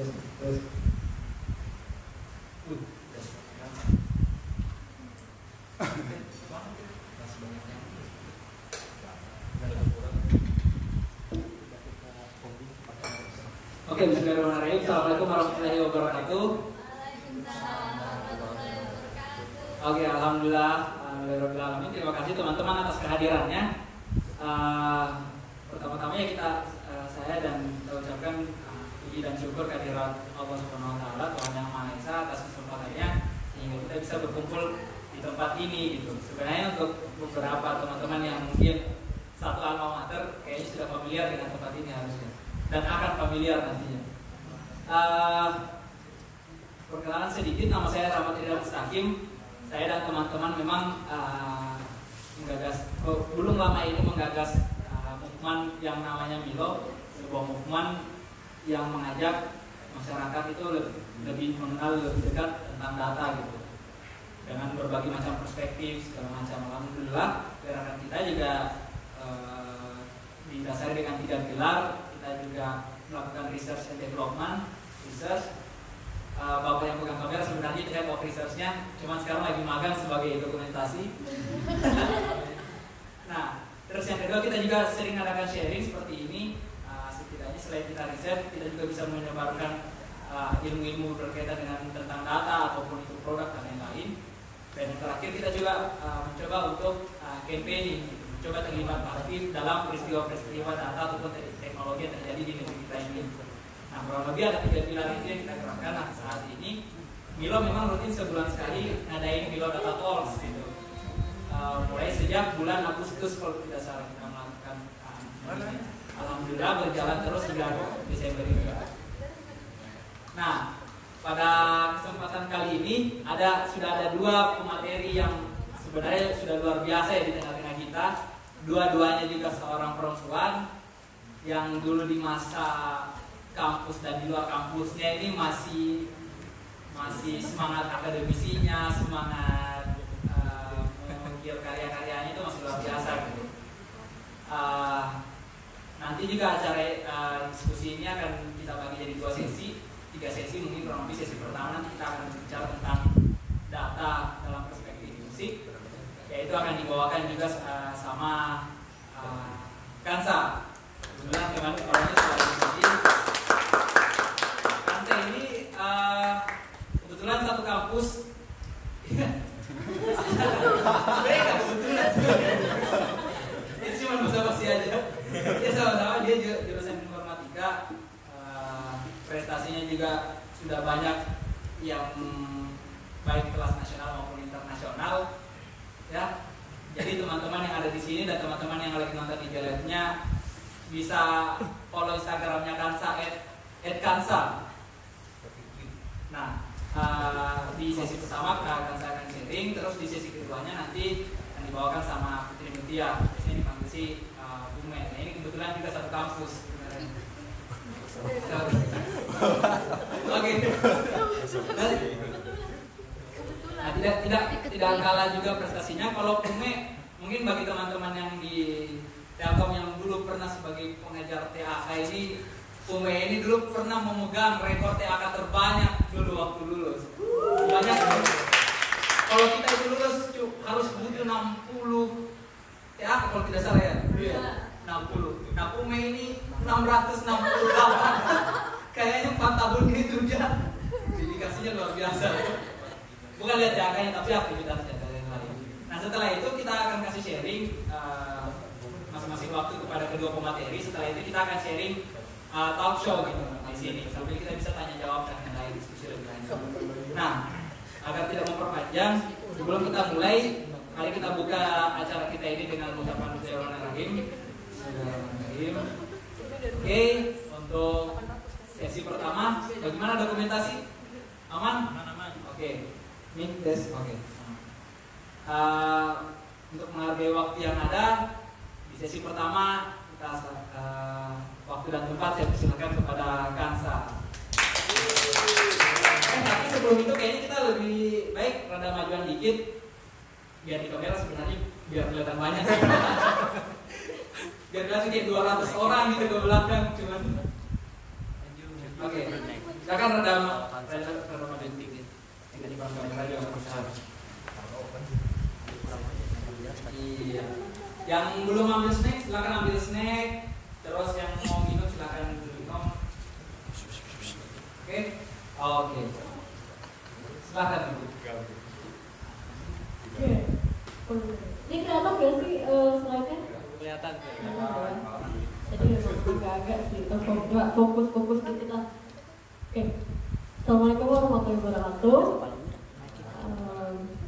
Oke, bismillahirrahmanirrahim. Assalamualaikum warahmatullahi wabarakatuh. Oke, alhamdulillah. Terima kasih teman-teman atas kehadirannya. Pertama-tama ya saya dan kita ucapkan puji dan syukur kehadirat Allah Subhanahu Wa Taala, Tuhan Yang Maha Esa, atas kesempatannya sehingga kita bisa berkumpul di tempat ini gitu. Sebenarnya untuk beberapa teman-teman yang mungkin satu alma mater kayaknya sudah familiar dengan tempat ini harusnya dan akan familiar nantinya. Perkenalan sedikit, nama saya Rahmat Ridha Mustaqim. Saya dan teman-teman memang belum lama ini menggagas movement yang namanya Milo, sebuah movement yang mengajak masyarakat itu lebih mengenal lebih dekat tentang data gitu, dengan berbagai macam perspektif segala macam. Alhamdulillah gerakan kita juga didasari dengan 3 pilar. Kita juga melakukan research and development. Bapak yang pegang kamera sebenarnya itu head of research-nya, cuma sekarang lagi magang sebagai dokumentasi. Nah, terus yang kedua kita juga sering adakan sharing seperti ini. Setidaknya selain kita riset, kita juga bisa menyebarkan ilmu-ilmu berkaitan dengan tentang data ataupun itu produk dan lain-lain. Dan yang terakhir kita juga mencoba untuk campaigning, mencoba terlibat aktif dalam peristiwa-peristiwa data ataupun teknologi yang terjadi di negeri kita ini. Nah, kurang lebih ada 3 pilar itu yang kita gerakkan. Nah, saat ini Milo memang rutin sebulan sekali ngadain Milo Data Talks gitu. Mulai sejak bulan Agustus kalau tidak salah kita melakukan. Alhamdulillah berjalan terus hingga Desember ini. Nah, pada kesempatan kali ini sudah ada 2 pemateri yang sebenarnya sudah luar biasa ya di tengah-tengah kita. Dua-duanya juga seorang perempuan yang dulu di masa kampus dan di luar kampusnya ini masih semangat akademisinya, semangat mengukir karya-karyanya itu masih luar biasa gitu. Nanti juga acara diskusi ini akan kita bagi jadi 2 sesi, 3 sesi mungkin kurang lebih. Sesi pertama nanti kita akan bicara tentang data dalam perspektif musik, yaitu akan dibawakan juga sama Kansa. Kebetulan teman orangnya sudah diskusi. Kansa ini kebetulan satu kampus. Sebenarnya nggak kebetulan. Itu cuma basa-basi aja. Dia sama-sama dia jurusan informatika. Prestasinya juga sudah banyak yang baik kelas nasional maupun internasional. Ya. Jadi teman-teman yang ada di sini dan teman-teman yang lagi nonton di live-nya bisa follow Instagramnya Kansa @Kansa. Nah, di sesi pertama Kansa akan sharing, terus di sesi keduanya nanti akan dibawakan sama Putri Mutia. Biasanya dipanggil si Bume. Nah, ini kebetulan juga satu kampus. Oke. Nah, tidak kalah juga prestasinya. Kalau Bume, mungkin bagi teman-teman yang di Telkom yang dulu pernah sebagai pengajar TAK ini, Bume ini dulu pernah memegang rekor TAK terbanyak dulu waktu lulus. Banyak. Kalau kita itu lulus harus butuh 60 TAK kalau tidak salah ya. Iya. 60. Nah, Bume ini 668. Kayaknya 4 tahun itu dia dedikasinya luar biasa. Bukan lihat TAK-nya tapi aktivitasnya dan lain-lain. Nah, setelah itu kita akan kasih sharing masing-masing waktu kepada kedua pemateri. Setelah itu kita akan sharing talk show gitu di sini sambil kita bisa tanya jawab dan lain-lain, diskusi lebih lanjut. Nah, agar tidak memperpanjang, sebelum kita mulai, mari kita buka acara kita ini dengan ucapan Bismillahirrahmanirrahim. Oke, untuk sesi pertama, bagaimana dokumentasi? Aman? Oke. Ini tes. Oke. Untuk menghargai waktu yang ada, di sesi pertama kita waktu dan tempat saya persilakan kepada Kansa. Tapi sebelum itu kayaknya kita lebih baik rada majuan dikit biar di kamera sebenarnya biar kelihatan banyak. Biar kelihatan kayak 200 orang gitu ke belakang cuman. Oke. Silakan reda detik. Ini di bangku lagi yang besar. Iya. Yang belum ambil snack, silakan ambil snack. Terus yang mau minum silakan minum. Oke. Oke. Silakan Ibu. Ini kelihatan gak sih slide-nya? Kelihatan. Jadi memang agak-agak sih, fokus dikit lah. Oke. Assalamualaikum warahmatullahi wabarakatuh.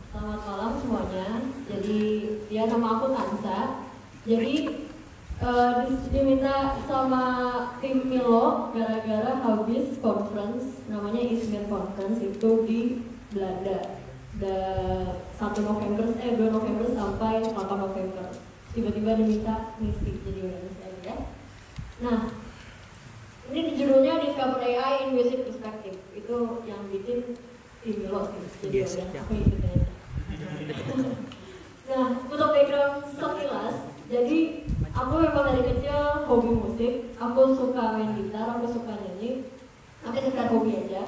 Selamat malam semuanya. Jadi ya nama aku Kansa. Jadi diminta sama tim Milo gara-gara habis conference namanya Izmir Conference itu di Belanda. 2 November sampai 8 November. Tiba-tiba diminta ngisi jadi organisasi ya. Nah, ini judulnya Discover AI in Music Perspective. Itu yang bikin tim Milo sih. Jadi udah aku ikutin aja. Nah, untuk background sekilas, jadi aku memang dari kecil hobi musik. Aku suka main gitar, aku suka nyanyi. Tapi sekedar hobi aja.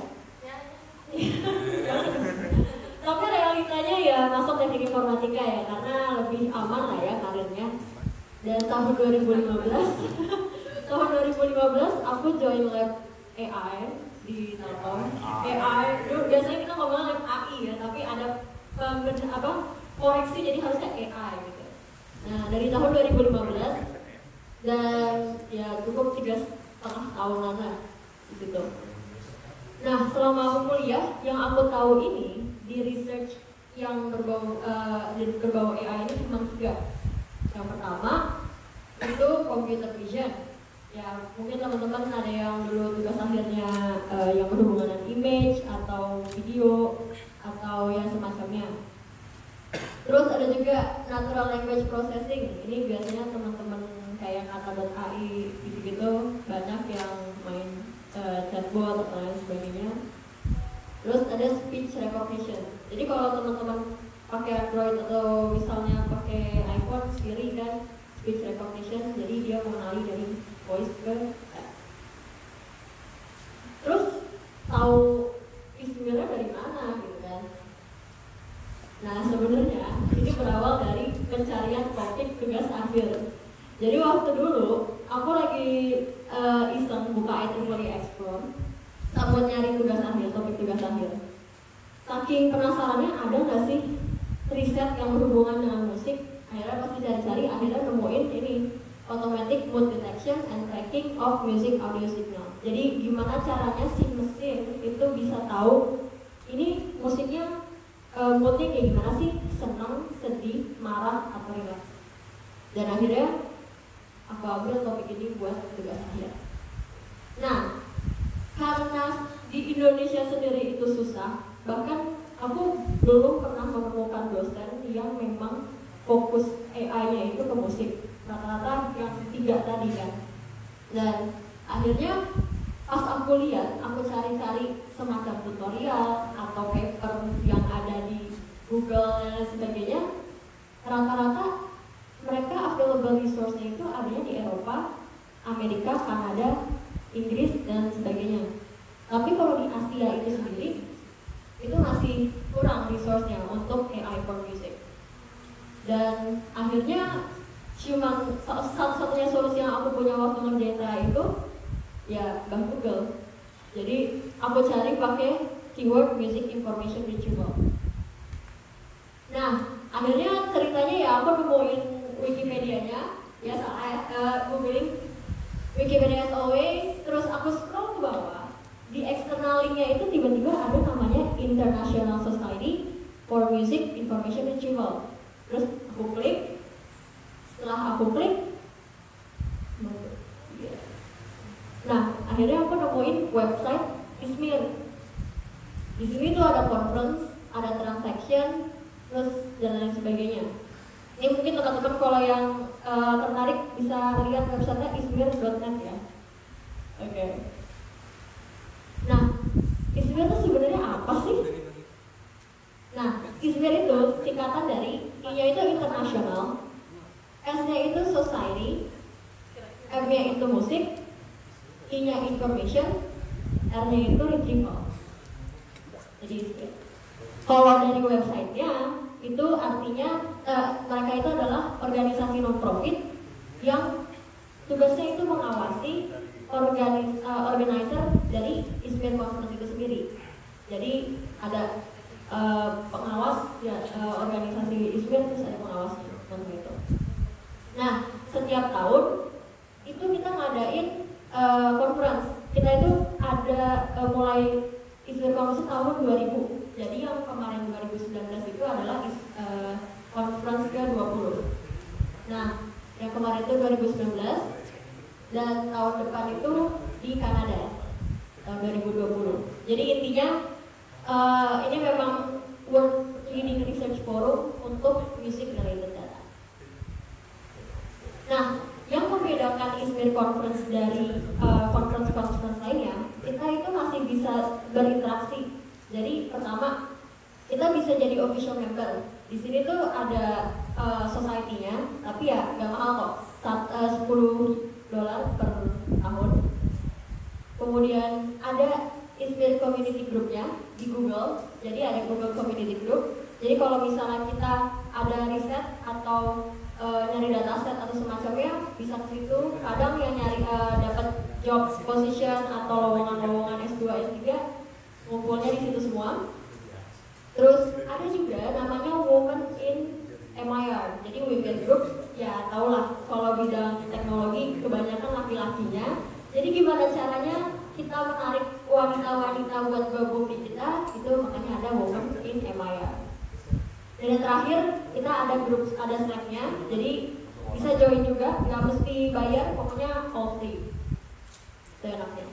Tapi realitanya ya masuk teknik informatika ya, karena lebih aman lah ya karirnya. Dan tahun 2015 aku join lab AI di Telkom. AI, biasanya kita ngomong lab AI ya, tapi ada koreksi jadi harusnya AI gitu. Nah dari tahun 2015 dan ya cukup 3,5 tahunan lah gitu. Nah selama aku kuliah yang aku tahu ini di research yang berbau AI ini cuma 3. Yang pertama itu computer vision. Ya mungkin teman-teman ada yang dulu tugas akhirnya yang berhubungan dengan image atau video atau yang semacamnya. Terus ada juga natural language processing. Ini biasanya teman-teman kayak kata.ai gitu-gitu banyak yang main chatbot atau lain sebagainya. Terus ada speech recognition. Jadi kalau teman-teman pakai Android atau misalnya pakai iPhone Siri kan speech recognition, jadi dia mengenali dari voice ke text. Terus tahu Izmirnya dari mana gitu kan? Nah sebenarnya ini berawal dari pencarian topik tugas akhir. Jadi waktu dulu aku lagi iseng buka IEEE Explore buat nyari tugas akhir, topik tugas akhir. Saking penasarannya ada nggak sih riset yang berhubungan dengan musik, akhirnya pasti cari-cari, akhirnya nemuin ini automatic mood detection and tracking of music audio signal. Jadi gimana caranya si mesin itu bisa tahu ini musiknya moodnya kayak gimana sih, senang, sedih, marah, atau relax. Dan akhirnya aku ambil topik ini buat tugas akhir. Nah, karena di Indonesia sendiri itu susah, bahkan aku belum pernah menemukan dosen yang memang fokus AI-nya itu ke musik. Rata-rata yang 3 tadi kan. Dan akhirnya pas aku lihat, aku cari-cari semacam tutorial atau paper yang ada di Google dan sebagainya. Rata-rata mereka available resource-nya itu adanya di Eropa, Amerika, Kanada, Inggris dan sebagainya. Tapi kalau di Asia itu sendiri itu masih kurang resource-nya untuk AI for music. Dan akhirnya cuma satu-satunya solusi yang aku punya waktu ngerjain TA itu ya Bang Google. Jadi aku cari pakai keyword music information retrieval. Nah, akhirnya ceritanya ya aku nemuin Wikipedia-nya, ya googling Wikipedia as always, terus aku scroll ke bawah. Di external link-nya itu tiba-tiba ada namanya International Society for Music Information Retrieval. Terus aku klik. Setelah aku klik, nah akhirnya aku nemuin website Izmir. Di sini tuh ada conference, ada transaction, terus dan lain sebagainya. Ini mungkin teman-teman kalau yang tertarik bisa lihat websitenya izmir.net ya. Oke. Nah, Izmir itu sebenarnya apa sih? Nah, Izmir itu singkatan dari I-nya itu internasional, S-nya itu society, M-nya itu musik, I-nya information, R-nya itu retrieval. Jadi kalau dari websitenya itu artinya mereka itu adalah organisasi non-profit yang tugasnya itu mengawasi organizer dari ISMIR conference itu sendiri. Jadi ada pengawas ya, organisasi ISMIR, terus ada pengawas seperti itu. Nah, setiap tahun itu kita ngadain conference. Kita itu ada mulai ISMIR conference tahun 2000. Jadi yang kemarin 2019 itu adalah conference ke-20. Nah, yang kemarin itu 2019 dan tahun depan itu di Kanada tahun 2020. Jadi intinya ini memang World Leading Research Forum untuk music related data. Nah, yang membedakan ISMIR Conference dari conference lainnya, kita itu masih bisa berinteraksi. Jadi pertama, kita bisa jadi official member. Di sini tuh ada society-nya, tapi ya nggak mahal kok, $10 per tahun. Kemudian ada ISMIR Community Group-nya di Google, jadi ada Google Community Group. Jadi kalau misalnya kita ada riset atau nyari dataset atau semacamnya, bisa ke situ. Kadang yang nyari dapat job position atau lowongan-lowongan S2, S3, ngumpulnya di situ semua. Terus ada juga namanya Women in MIR. Jadi Women Group, ya tau lah kalau bidang teknologi kebanyakan laki-lakinya. Jadi gimana caranya kita menarik wanita-wanita buat gabung di kita, itu makanya ada Women in MIR. Dan yang terakhir, kita ada grup, ada Slack-nya, jadi bisa join juga, nggak mesti bayar, pokoknya all free. Itu enaknya.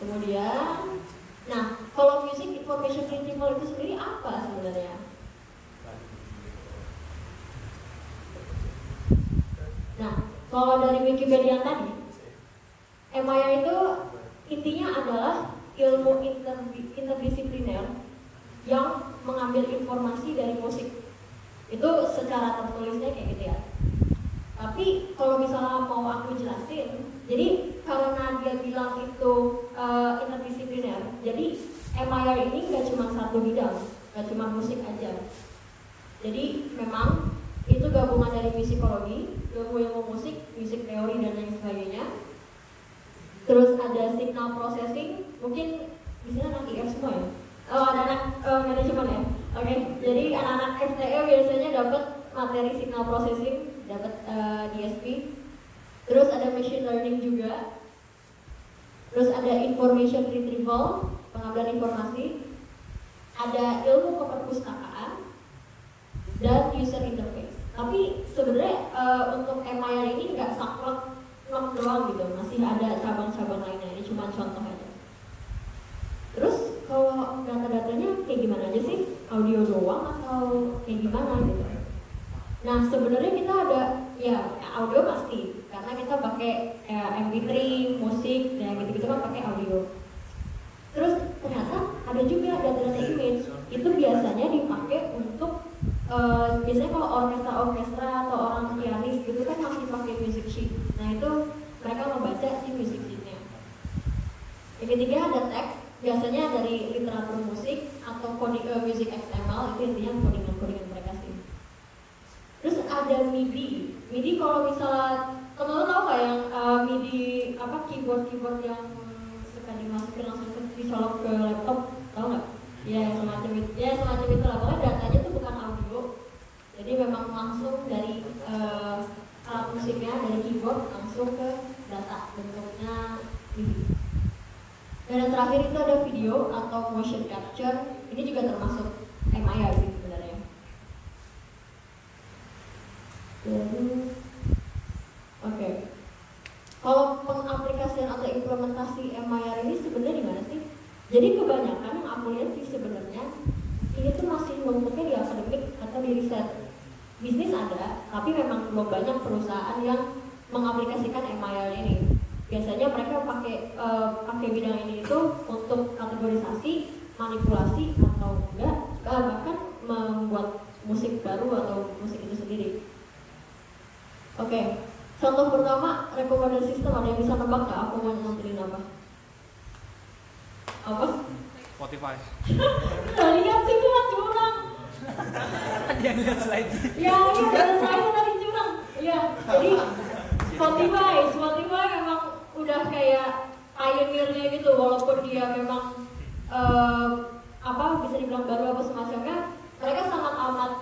Kemudian, nah kalau Music Information Retrieval itu sendiri apa sebenarnya? Nah, kalau dari Wikipedia tadi, MIR itu intinya adalah ilmu interdisipliner yang mengambil informasi dari musik. Itu secara tertulisnya kayak gitu ya. Tapi kalau misalnya mau aku jelasin, jadi karena dia bilang itu interdisipliner, jadi MIR ini nggak cuma satu bidang, nggak cuma musik aja. Jadi memang itu gabungan dari musikologi, ilmu musik, musik teori dan lain sebagainya. Terus ada signal processing, mungkin di sini anak IF semua ya. Oh, ada anak manajemen ya. Oke, jadi anak-anak FTE biasanya dapat materi signal processing, dapat DSP. Terus ada machine learning juga. Terus ada information retrieval, pengambilan informasi. Ada ilmu keperpustakaan dan user interface. Tapi sebenarnya untuk MIR ini nggak saklek doang gitu, masih ada cabang-cabang lainnya. Ini cuma contoh aja. Terus kalau data-datanya kayak gimana aja sih? Audio doang atau kayak gimana gitu? Nah sebenarnya kita ada ya audio pasti, karena kita pakai MP3, musik, dan gitu-gitu kan pakai audio. Terus ternyata ada juga data-data image, itu biasanya dipakai untuk biasanya kalau orkestra atau orang pianis gitu kan masih pakai music sheet. Nah itu mereka membaca si music sheetnya. Yang ketiga ada teks, biasanya dari literatur musik atau music XML, itu intinya codingan mereka sih. Terus ada MIDI. MIDI kalau misalnya teman-teman tahu nggak yang MIDI apa keyboard yang suka dimasukin langsung dicolok ke laptop, tahu nggak? Ya semacam itu, semacam itu lah. Pokoknya datanya tuh bukan audio, jadi memang langsung dari alat musiknya, dari keyboard langsung ke data, bentuknya MIDI. Dan yang terakhir itu ada video atau motion capture, ini juga termasuk MIR sih sebenarnya. Oke. Kalau pengaplikasian atau implementasi MIR ini sebenarnya di mana sih? Jadi kebanyakan yang aku lihat sih sebenarnya ini tuh masih numpuknya di akademik atau di riset. Bisnis ada, tapi memang belum banyak perusahaan yang mengaplikasikan MIR ini. Biasanya mereka pakai bidang ini itu untuk kategorisasi, manipulasi atau enggak, bahkan membuat musik baru atau musik itu sendiri. Oke, contoh pertama recommender system, ada yang bisa nebak nggak aku mau nganterin apa? Apa? Spotify. Udah lihat sih bukan curang. Dia lihat slide. Ya, iya ada slide tadi curang. Iya, jadi Spotify memang udah kayak pioneer-nya gitu, walaupun dia memang bisa dibilang baru apa semacamnya, mereka sangat amat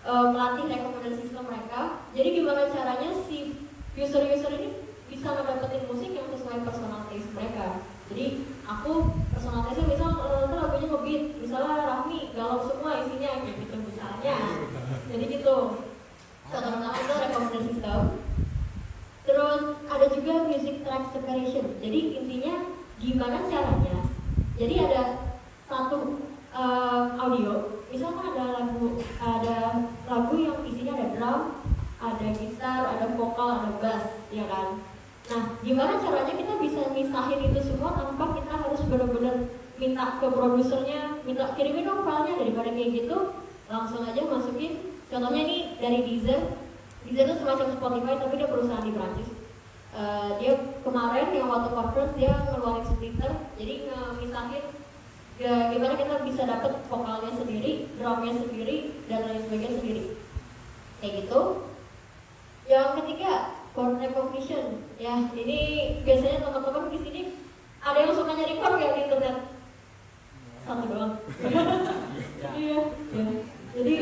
melatih rekomendasi sistem mereka. Jadi gimana caranya si user-user ini bisa mendapatkan musik yang sesuai personal taste mereka. Jadi aku personal taste misal lagunya ngebeat, misalnya Rahmi galau semua isinya kayak gitu misalnya. Jadi gitu. Contoh pertama itu rekomendasi sistem. Terus ada juga music track separation. Jadi intinya gimana caranya? Jadi ada satu audio, misalkan ada lagu yang isinya ada drum, ada gitar, ada vokal, ada bass, ya kan? Nah, gimana caranya kita bisa misahin itu semua tanpa kita harus benar-benar minta ke produsernya, minta kirimin dong filenya, daripada kayak gitu, langsung aja masukin. Contohnya ini dari Deezer. Deezer itu semacam Spotify tapi dia perusahaan di Prancis. Dia kemarin yang waktu conference dia ngeluarin splitter, jadi ngemisahin gimana kita bisa dapat vokalnya sendiri, drumnya sendiri, dan lain sebagainya sendiri. Kayak gitu. Yang ketiga, chord recognition. Ya, ini biasanya teman-teman di sini ada yang suka nyari chord ya di internet. Satu doang. Iya. Jadi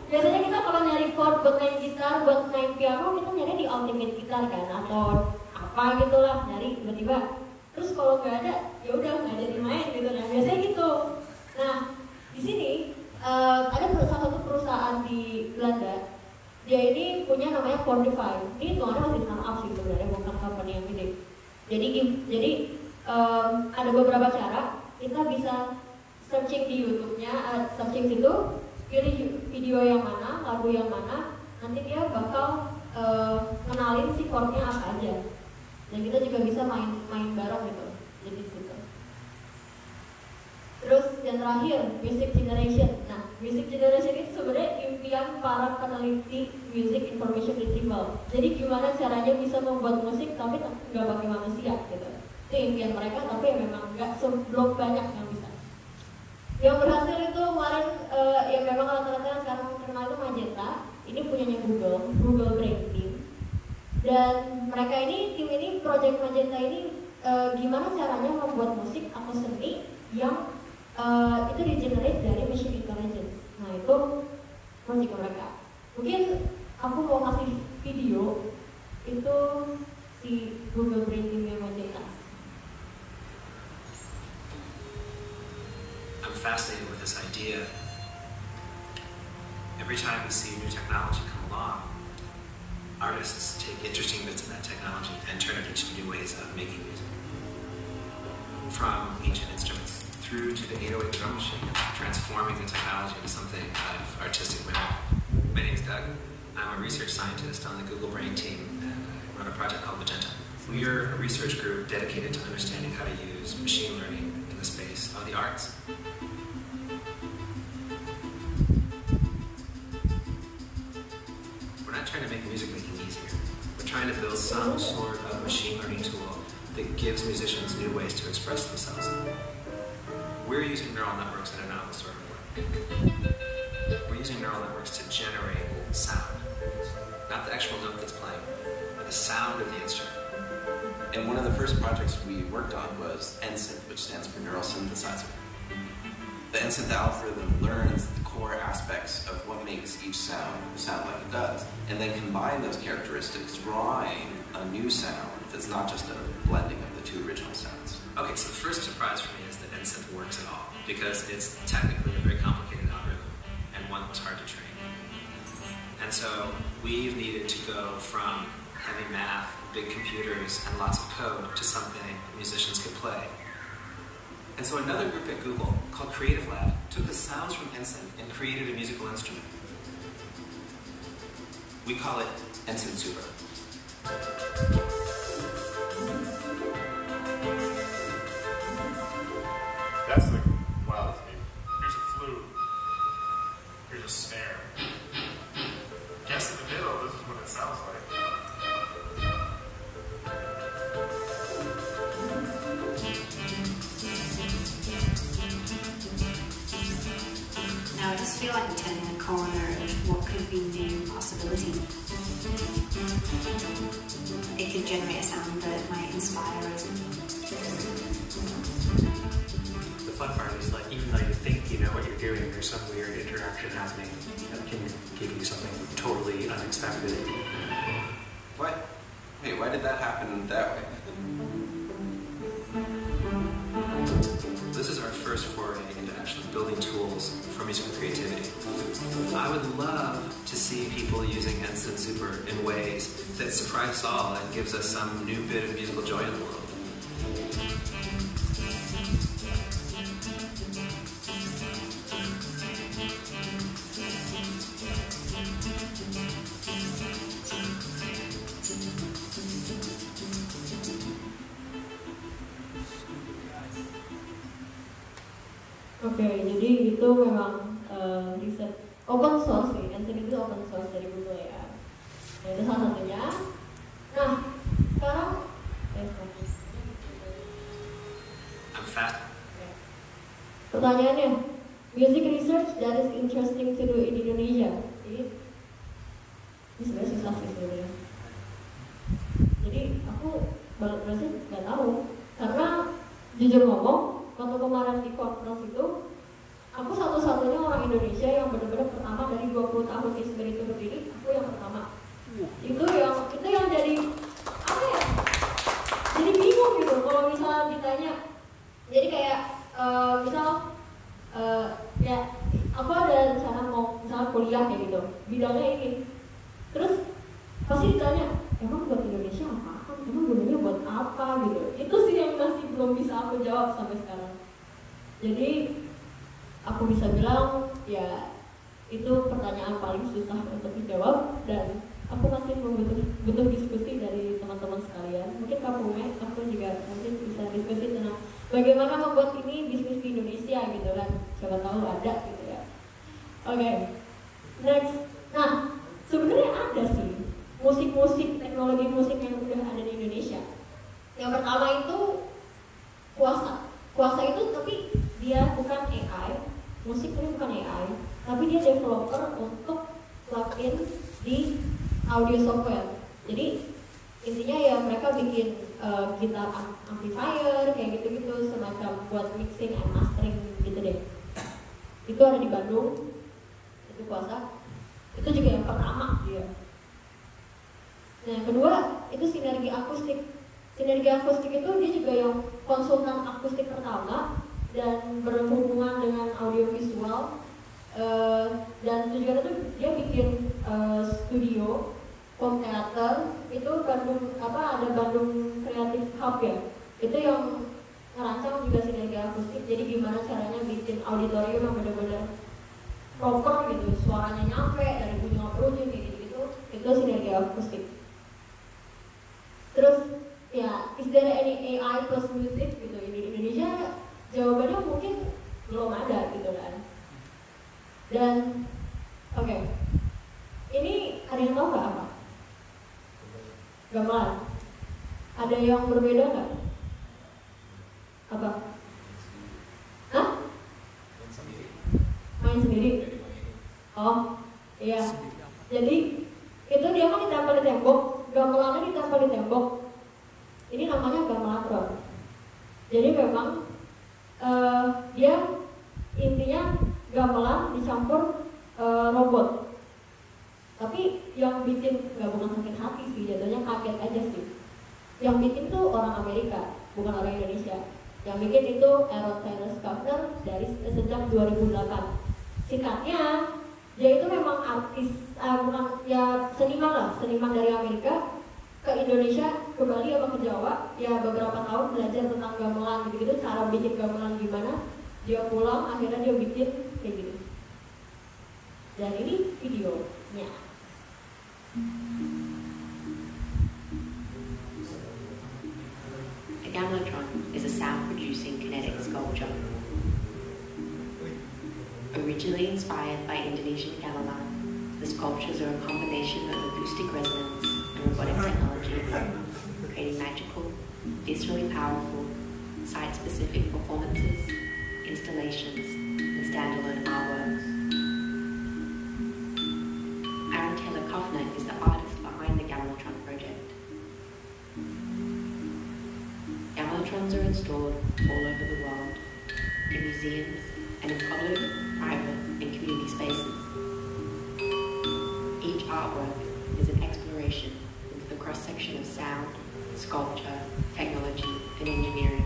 biasanya kita kalau nyari chord buat main gitar, buat main piano, kita nyari di Ultimate Guitar kan, atau apa gitulah, nyari tiba-tiba. Terus kalau nggak ada, ya udah nggak jadi main gitu. Nah biasanya gitu. Nah di sini ada salah satu perusahaan di Belanda. Dia ini punya namanya Chordify. Ini tuh masih startup sih sebenarnya, bukan company yang gede. Jadi ada beberapa cara kita bisa searching di YouTube-nya, searching situ, pilih video yang mana, lagu yang mana, nanti dia bakal kenalin si chordnya apa aja. Dan kita juga bisa main bareng gitu. Jadi gitu. Terus yang terakhir, music generation. Nah, music generation itu sebenarnya impian para peneliti music information retrieval. Jadi gimana caranya bisa membuat musik tapi nggak pakai manusia gitu. Itu impian mereka, tapi memang nggak belum banyak yang bisa. Yang berhasil itu kemarin yang memang rata-rata sekarang terkenal itu Magenta. Ini punyanya Google Brain Team. Dan mereka ini, tim ini, Project Magenta ini gimana caranya membuat musik atau seni yang itu di-generate dari machine intelligence. Nah itu project mereka. Mungkin aku mau kasih video itu si Google Brain Team-nya Magenta. I'm fascinated with this idea. Every time we see new technology come along, artists take interesting bits of that technology and turn it into new ways of making music. From ancient instruments through to the 808 drum machine, transforming the technology into something of artistic merit. My name is Doug. I'm a research scientist on the Google Brain team, and I run a project called Magenta. We are a research group dedicated to understanding how to use machine learning in the space of the arts. We're not trying to make music making easier. We're trying to build some sort of machine learning tool that gives musicians new ways to express themselves. We're using neural networks in a novel sort of way. We're using neural networks to generate sound. Not the actual note that's playing, but the sound of the instrument. And one of the first projects we worked on was NSynth, which stands for Neural Synthesizer. The NSynth algorithm learns the core aspects of what makes each sound like it does, and then combine those characteristics, drawing a new sound that's not just a blending of the two original sounds. Okay, so the first surprise for me is that NSynth works at all, because it's technically a very complicated algorithm, and one that was hard to train. And so we've needed to go from heavy math, big computers, and lots of code to something musicians could play. And so another group at Google, called Creative Lab, took the sounds from NSynth and created a musical instrument. We call it NSynth Super. That's the wildest thing. Here's a flute. Here's a snare. Guess in the middle, this is what it sounds like. feel like we're turning the corner of what could be new possibilities. It could generate a sound that might inspire us. The fun part is like, even though you think you know what you're doing, there's some weird interaction happening that can give you something totally unexpected. What? Wait, why did that happen that way? This is our first foray into actually building tools for musical creativity. I would love to see people using Ensign Super in ways that surprise us all and gives us some new bit of musical joy in the world. Oke, jadi itu memang riset open source nih, Ensign itu open source dari Google ya. Nah, itu salah satunya. Nah, sekarang I'm fat. pertanyaannya, music research that is interesting to do in Indonesia. Ini sebenarnya susah sih sebenarnya. Jadi aku berarti nggak tahu, karena jujur ngomong, waktu kemarin di conference itu, aku satu-satunya orang Indonesia yang benar-benar pertama dari 20 tahun ISMER itu berdiri, aku yang pertama. Itu yang jadi apa ya? Jadi bingung gitu kalau misalnya ditanya. Jadi kayak ya aku ada rencana mau misalnya kuliah kayak gitu, bidangnya ini. Terus pasti ditanya, emang buat Indonesia apa? Emang gunanya buat apa gitu? Itu sih yang masih belum bisa aku jawab sampai sekarang. Jadi aku bisa bilang ya itu pertanyaan paling susah untuk dijawab, dan aku masih butuh diskusi dari teman-teman sekalian. Mungkin Kak Pume, aku juga mungkin bisa diskusi tentang bagaimana membuat ini bisnis di Indonesia gitu kan. Siapa tahu ada gitu ya. Oke, next. Nah, sebenarnya ada sih musik-musik, teknologi musik yang udah ada di Indonesia. Yang pertama itu Kuasa. Kuasa itu tapi dia bukan AI, musik ini bukan AI, tapi dia developer untuk plugin di audio software. Jadi intinya ya mereka bikin gitar amplifier kayak gitu-gitu, semacam buat mixing and mastering gitu deh. Itu ada di Bandung, itu Kuasa. Itu juga yang pertama dia. Nah, yang kedua itu Sinergi Akustik. Sinergi Akustik itu dia juga yang konsultan akustik pertama dan berhubungan dengan audiovisual. Dan tujuannya tuh dia bikin studio home theater itu Bandung ada Bandung Creative Hub ya. Itu yang ngerancang juga Sinergi Akustik. Jadi gimana caranya bikin auditorium yang benar-benar proper gitu, suaranya nyampe dari ujung ke ujung kayak gitu-gitu. Itu Sinergi Akustik. Terus ya, is there any AI plus music gitu di Indonesia? Jawabannya mungkin belum ada gitu kan. Dan oke. Ini ada yang tahu nggak apa? Gamelan. Ada yang berbeda nggak? Apa? Hah? Main sendiri. Oh, iya. Jadi itu dia kan ditempel di tembok, gamelannya ditempel di tembok. Ini namanya gamelatron. Jadi memang dia intinya gamelan dicampur robot. Tapi yang bikin nggak bukan sakit hati sih, jatuhnya kaget aja sih. Yang bikin tuh orang Amerika, bukan orang Indonesia. Yang bikin itu Aaron Taylor Schaffner dari sejak 2008. Singkatnya, dia itu memang artis, bukan ya seniman dari Amerika ke Indonesia, ke Bali sama ke Jawa. Ya beberapa tahun belajar tentang gamelan gitu-gitu, cara bikin gamelan gimana. Dia pulang, akhirnya dia bikin kayak gitu. Dan ini videonya. A gamelatron is a sound-producing kinetic sculpture. Originally inspired by Indonesian gamelan, the sculptures are a combination of acoustic resonance and robotic technology, creating magical, viscerally powerful, site-specific performances, installations, and standalone artworks. Aaron Taylor Kufner is the artist behind the Gamilotron project. Gamilotrons are installed all over the world, in museums and in public, private and community spaces. Each artwork is an exploration into the cross-section of sound, sculpture, technology and engineering,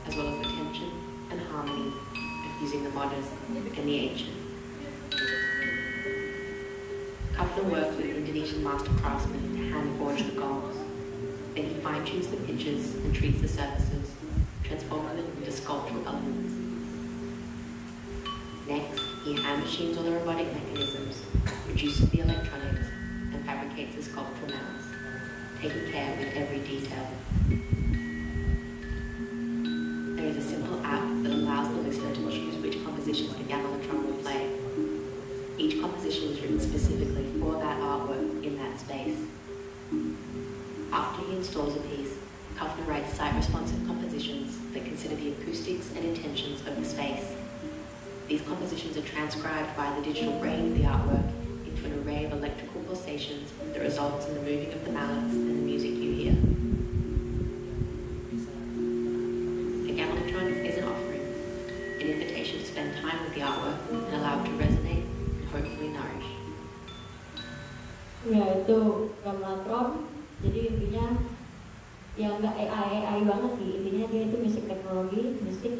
as well as the tension and harmony of using the modern and the ancient. Kufner works with Indonesian master craftsmen to hand-forge the goals. Then he fine-tunes the pitches and treats the surfaces, transforming them into sculptural elements. Next, he hand-machines all the robotic mechanisms, reduces the electronics, and fabricates the sculptural mounts, taking care with every detail. There is a simple app that allows the listener to choose which compositions the Gamilotron will play. Each composition is written specifically for that artwork in that space. After he installs a piece, Kufner writes site-responsive compositions that consider the acoustics and intentions of the space. These compositions are transcribed by the digital brain of the artwork into an array of electrical pulsations that results in the moving of the mallets and the music you hear. The Gamilotron is an offering, an invitation to spend time with the artwork and allow it to resonate and hopefully nourish. Ya, itu Gamilotron. Jadi intinya ya nggak AI banget sih, intinya dia itu musik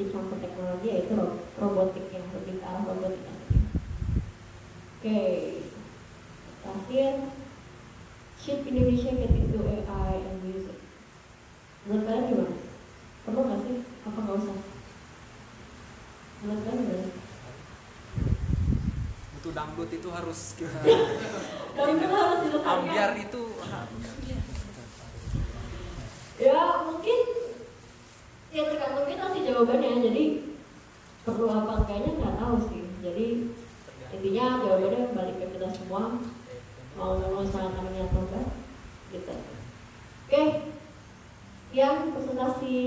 dicampur teknologi, yaitu robotik yang lebih ke arah robotik. Oke, terakhir, should Indonesia get into AI and music? Menurut kalian gimana? Perlu nggak sih? Apa nggak usah? Menurut kalian gimana? Untuk dangdut itu harus kita Dangdut harus dilestarikan. ambiar itu Ya mungkin ya tergantung kita sih jawabannya. Jadi perlu apa enggaknya nggak tahu sih. Jadi intinya jawabannya balik ke kita semua, mau melaksanakannya atau enggak gitu. Oke, yang presentasi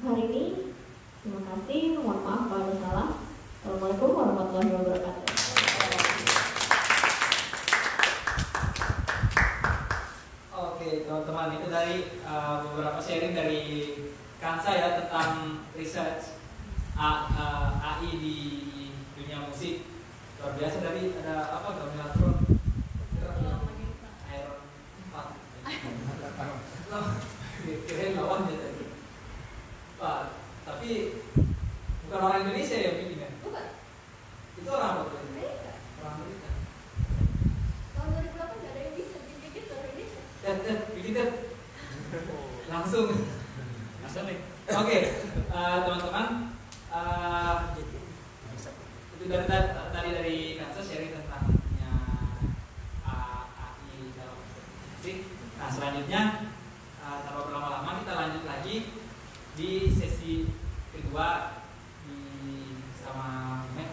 hari ini terima kasih. Mohon maaf kalau ada salah. Assalamualaikum warahmatullahi wabarakatuh. Oke teman-teman, itu dari beberapa sharing dari Kansa ya tentang research AI di dunia musik. Luar biasa. Dari ada apa, Gamilotron Iron 4 kirain lawannya tadi Pak, tapi bukan orang Indonesia yang bikin kan? Bukan. Itu orang apa? Amerika. Orang Amerika. Tahun 2008 nggak ada yang bisa bikin orang Indonesia. Bikin deh. Langsung. Oke, teman-teman, itu tadi dari Kansa sharing tentang AI dalam musik. Nah selanjutnya, tanpa berlama-lama kita lanjut lagi di sesi kedua sama Mac.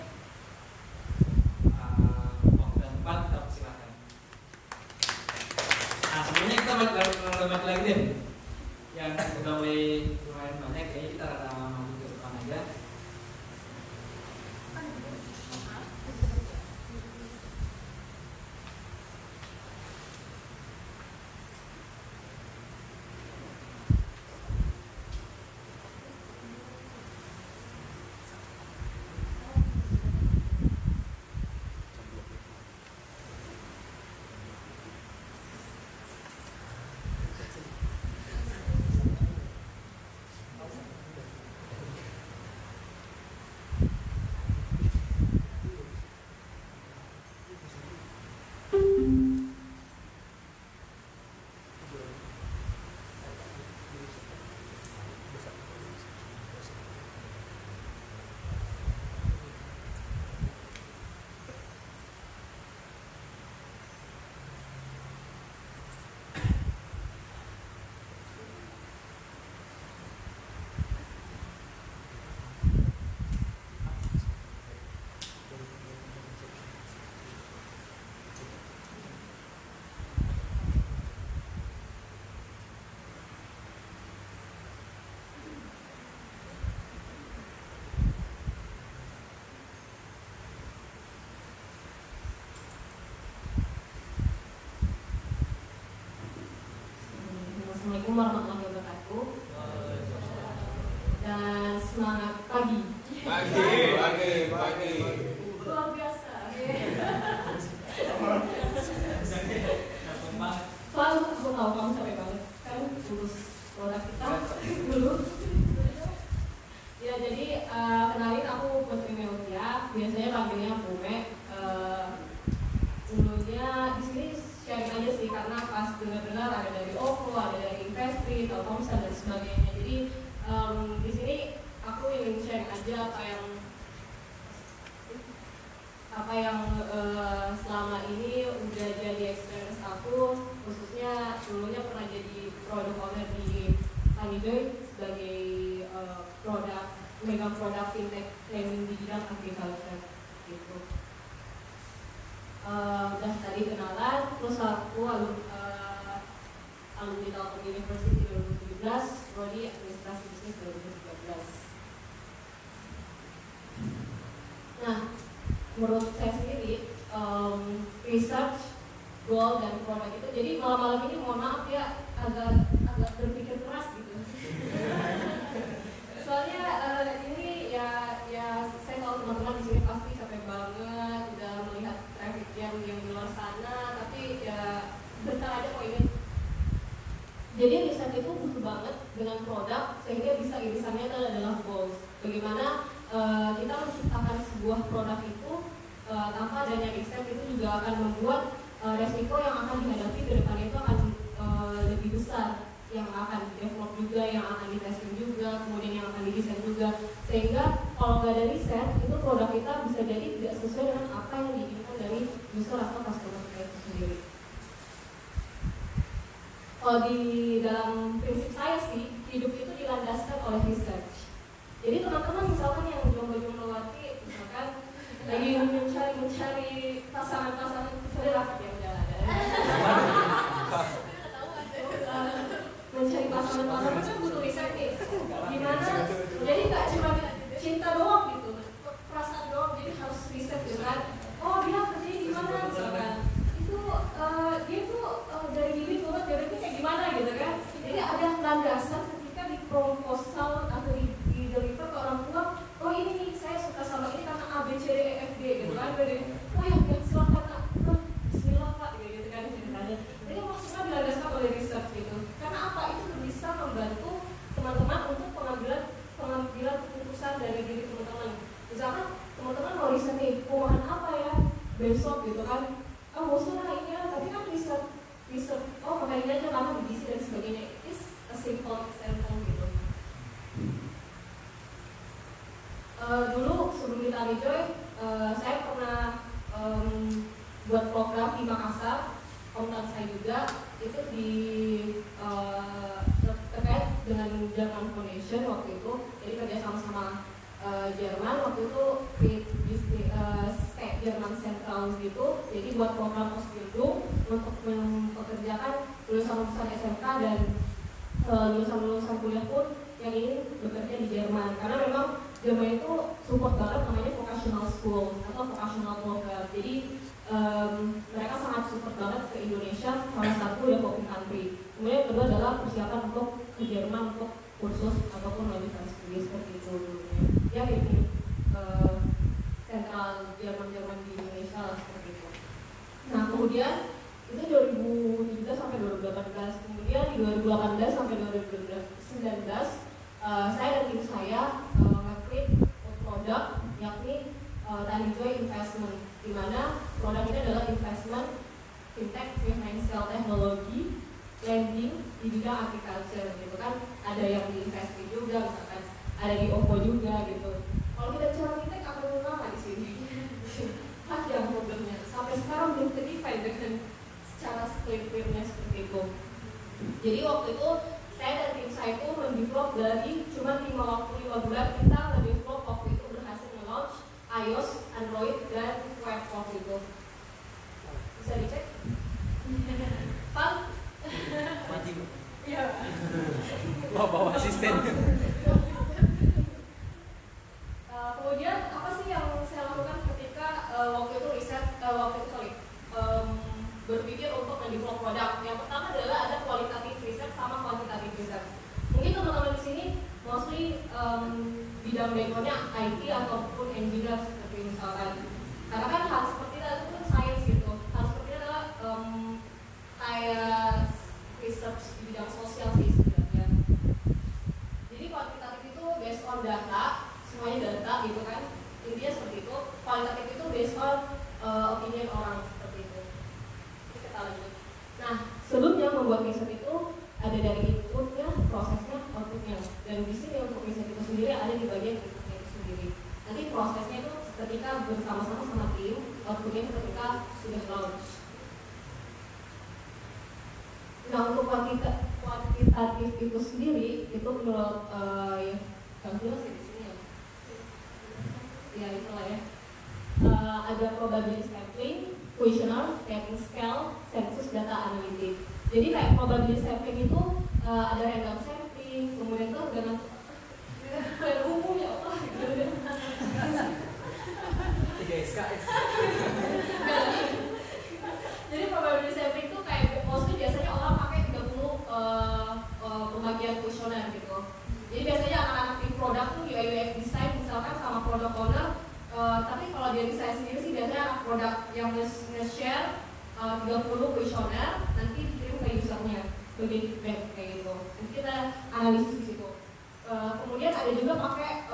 Waktu dan tempat kita persilakan. Nah sebelumnya kita balik lagi deh. Yang udah mulai lumayan banyak, kayaknya kita rada maju ke depan aja. Assalamualaikum warahmatullahi wabarakatuh. Dan semangat pagi. Pagi. Luar biasa. Selalu aku tahu kamu capek banget kan urus produk kita dulu. Ya jadi kenalin aku Putri Meotia, biasanya panggilnya Pume. Dulunya di sini sharing aja sih karena pas dengar-dengar ada dari OVO, ada dari Investri, Telkomsel dan sebagainya. Jadi di sini aku ingin sharing aja apa yang selama ini udah jadi experience aku, khususnya dulunya pernah jadi product owner di Tanijoy sebagai megang produk fintech training di bidang agriculture gitu. Udah tadi kenalan, terus aku alumni Telkom University 2017, prodi administrasi bisnis 2013. Nah, menurut saya sendiri research, goal dan produk itu, jadi malam-malam ini mohon maaf ya agak berpikir keras gitu. Soalnya ini ya saya tahu teman-teman di sini pasti capek banget udah melihat traffic yang di luar sana, tapi ya bentar aja kok ini. Jadi riset itu butuh banget dengan produk sehingga bisa irisannya adalah goals. Bagaimana kita menciptakan sebuah produk itu tanpa adanya riset itu juga akan membuat resiko yang akan dihadapi ke depan itu akan lebih besar, yang akan di-develop juga, yang akan di-testing juga, kemudian yang akan didesain juga. Sehingga kalau nggak ada riset, itu produk kita bisa jadi tidak sesuai dengan apa yang diinginkan dari user atau customer kita itu sendiri. Kalau di dalam prinsip saya sih, hidup itu dilandaskan oleh research. Jadi teman-teman misalkan yang jomblo-jomblowati, misalkan lagi mencari pasangan-pasangan, saya dapat yang udah ada. Mencari pasangan-pasangan kan butuh riset nih. Gimana? Jadi nggak cuma cinta doang gitu, perasaan doang. Jadi harus riset gitu kan. Oh dia kerjanya di mana misalkan? Itu dia tuh dari diri turun dari kayak gimana gitu kan? Jadi ada landasan ketika di proposal atau di deliver ke orang tua. Oh ini nih saya suka sama ini karena A B C D E F G gitu kan. Jadi oh ya silakan Kak. Bismillah Pak gitu kan ceritanya. Jadi maksudnya dilandaskan oleh research gitu. Karena apa? Itu bisa membantu teman-teman untuk pengambilan keputusan dari diri teman-teman. Misalkan teman-teman mau riset nih, mau makan apa ya besok gitu kan? Oh bosan lah ini ya, tapi kan riset. Oh makan ini aja karena gizi dan sebagainya. It's a simple example gitu. Dulu sebelum di Tanijoy, saya pernah buat program di Makassar, hometown saya juga, itu di terkait dengan German Foundation waktu itu. Jadi kerja sama Jerman waktu itu kayak Jerman Central gitu. Jadi buat program Ausbildung untuk mempekerjakan lulusan-lulusan SMK dan lulusan-lulusan kuliah pun yang ingin bekerja di Jerman. Karena memang Jerman itu support banget namanya vocational school atau vocational program. Jadi mereka sangat support banget ke Indonesia, salah satu developing country. Kemudian yang kedua adalah persiapan untuk ke Jerman untuk kursus ataupun lanjutan studi seperti itu dulunya. Ya ini sentral Jerman di Indonesia lah seperti itu. Nah kemudian itu 2017 sampai 2018. Kemudian di 2018 sampai 2019 saya dan tim saya nge-create produk yakni Tanijoy Investment, di mana produk ini adalah investment fintech financial technology lending di bidang agriculture gitu kan. Ada yang di Investri juga, misalkan ada di OVO juga gitu. Kalau kita bicara fintech akan lama di sini. Panjang problemnya. Sampai sekarang belum terdefine dengan secara clear-nya seperti itu. Jadi waktu itu saya dan tim saya itu mendevelop dari cuma 5 bulan kita mendevelop waktu itu berhasil nge-launch iOS, Android, dan web waktu itu. Bisa dicek? Pak? Mati. Iya. Wah, bawa asisten. Kemudian apa sih yang saya lakukan ketika waktu itu berpikir untuk mendevelop produk? Yang pertama adalah ada kualitatif riset sama kuantitatif bidang backgroundnya IT ataupun engineer seperti misalkan. Karena kan hal seperti itu kan science gitu. Hal seperti itu adalah kayak research di bidang sosial sih sebenarnya. Jadi kuantitatif itu based on data, semuanya data gitu kan. Intinya seperti itu. Kualitatif itu based on opinion orang seperti itu. Jadi kita lanjut. Nah, sebelumnya membuat riset itu ada dari inputnya, prosesnya, outputnya. Dan di sini untuk riset itu sendiri ada di bagian inputnya itu sendiri. Nanti prosesnya itu ketika bersama-sama sama tim, outputnya ketika sudah launch. Nah, untuk kuantitatif itu sendiri itu menurut yang jelas di sini ya itulah ya. Ada probability sampling, questionnaire, rating scale, census data analytic. Jadi kayak probability sampling itu ada random sampling, kemudian itu dengan umum ya Allah gitu. 3 SKS. Jadi probability sampling itu kayak mostly biasanya orang pakai 30 pembagian kuesioner gitu. Jadi biasanya anak-anak di produk tuh UI UX design misalkan sama product owner. Tapi kalau dari saya sendiri sih biasanya produk yang nge-share 30 kuesioner nanti dikirim ke usernya sebagai feedback kayak gitu. Nanti kita analisis di situ. Kemudian ada juga pakai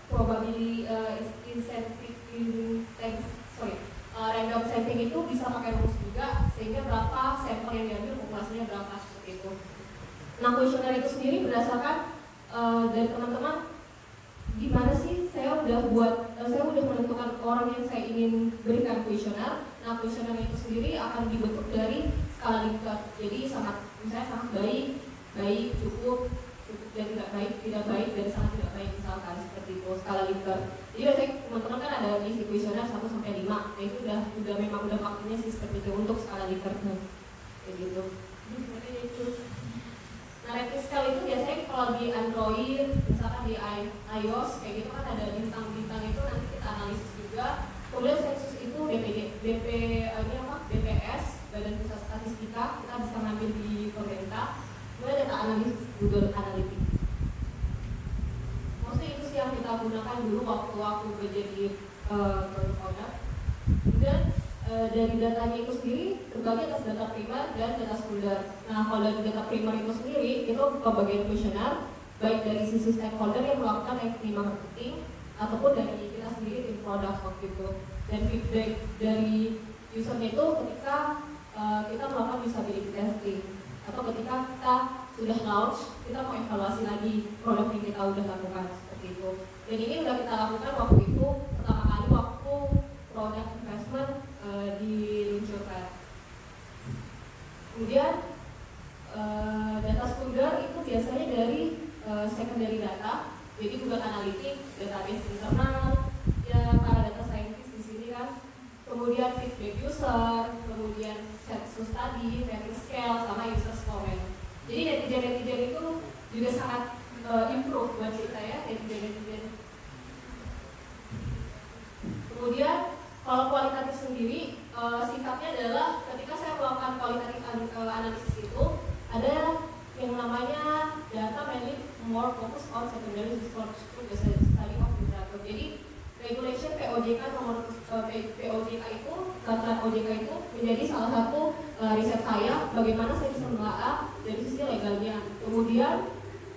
probability random sampling itu bisa pakai rumus juga sehingga berapa sampel yang diambil populasinya berapa seperti itu. Nah, kuesioner itu sendiri berdasarkan dari teman-teman gimana sih saya udah menentukan orang yang saya ingin berikan kuesioner. Nah, kuesioner itu sendiri akan dibentuk dari skala Likert. Jadi misalnya sangat baik, cukup dan tidak baik dan sangat tidak baik misalkan seperti itu skala Likert. Jadi biasanya teman-teman kan ada isi kuesioner 1 sampai 5. Nah, itu udah waktunya sih seperti itu untuk skala Likert-nya. Kayak gitu. Nah, rating scale itu biasanya kalau di Android, misalkan di iOS kayak gitu kan ada bintang-bintang itu nanti kita analisis juga. Kemudian sensus itu BPS, Badan Pusat Statistika, kita bisa ngambil di pemerintah. Kemudian data analisis Google Analytics. Maksudnya itu sih yang kita gunakan dulu waktu menjadi produk. Kemudian dari datanya itu sendiri terbagi atas data primer dan data sekunder. Nah, kalau dari data primer itu sendiri itu ke bagian kuesioner, baik dari sisi stakeholder yang melakukan activity marketing ataupun dari kita sendiri tim produk waktu itu. Dan feedback dari usernya itu ketika kita melakukan usability testing atau ketika kita sudah launch, kita mau evaluasi lagi produk yang kita udah lakukan seperti itu. Dan ini udah kita lakukan waktu itu pertama kali waktu product investment diluncurkan. Kemudian data sekunder itu biasanya dari secondary data, jadi Google Analytics, database internal, ya para data scientist di sini kan. Kemudian feedback user, kemudian census tadi, rating scale, sama user comment. Jadi netizen itu juga sangat improve buat kita ya, netizen. Kemudian kalau kualitatif sendiri, sifatnya adalah ketika saya melakukan kualitatif analisis itu ada yang namanya data mainly more focus on secondary research to the study of literature. Jadi regulation POJK nomor POJK itu, peraturan OJK itu menjadi salah satu riset saya bagaimana saya bisa menelaah dari sisi legalnya. Kemudian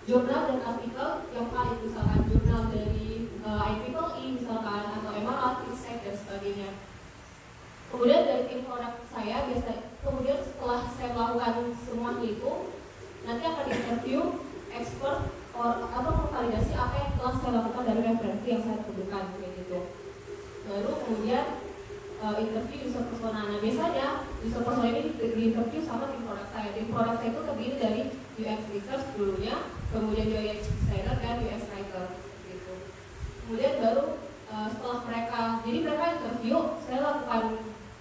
jurnal dan artikel yang valid, misalkan jurnal dari IEEE misalkan atau Emerald, ISEC dan sebagainya. Kemudian dari tim produk saya kemudian setelah saya melakukan semua itu nanti akan interview expert atau memvalidasi apa yang telah saya lakukan dari referensi yang saya tentukan kayak gitu. Baru kemudian interview user persona. Nah, biasanya user persona ini diinterview sama tim produk saya. Tim produk saya itu terdiri dari UX research dulunya, kemudian UX designer dan UX writer gitu. Kemudian baru setelah mereka interview, saya lakukan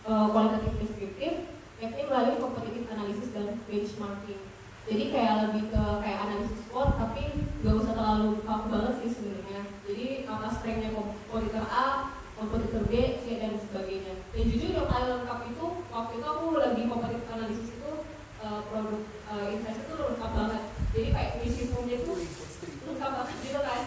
kualitatif deskriptif, yakni melalui competitive analysis dan benchmarking. Jadi kayak lebih ke kayak analisis SWOT, tapi nggak usah terlalu kaku banget sih sebenarnya. Jadi apa strength-nya kompetitor A, kompetitor B, C dan sebagainya. Dan jujur yang paling lengkap itu waktu itu aku lagi kompetitif analisis itu produk investasi itu lengkap banget. Jadi kayak misi form-nya itu lengkap banget gitu kan.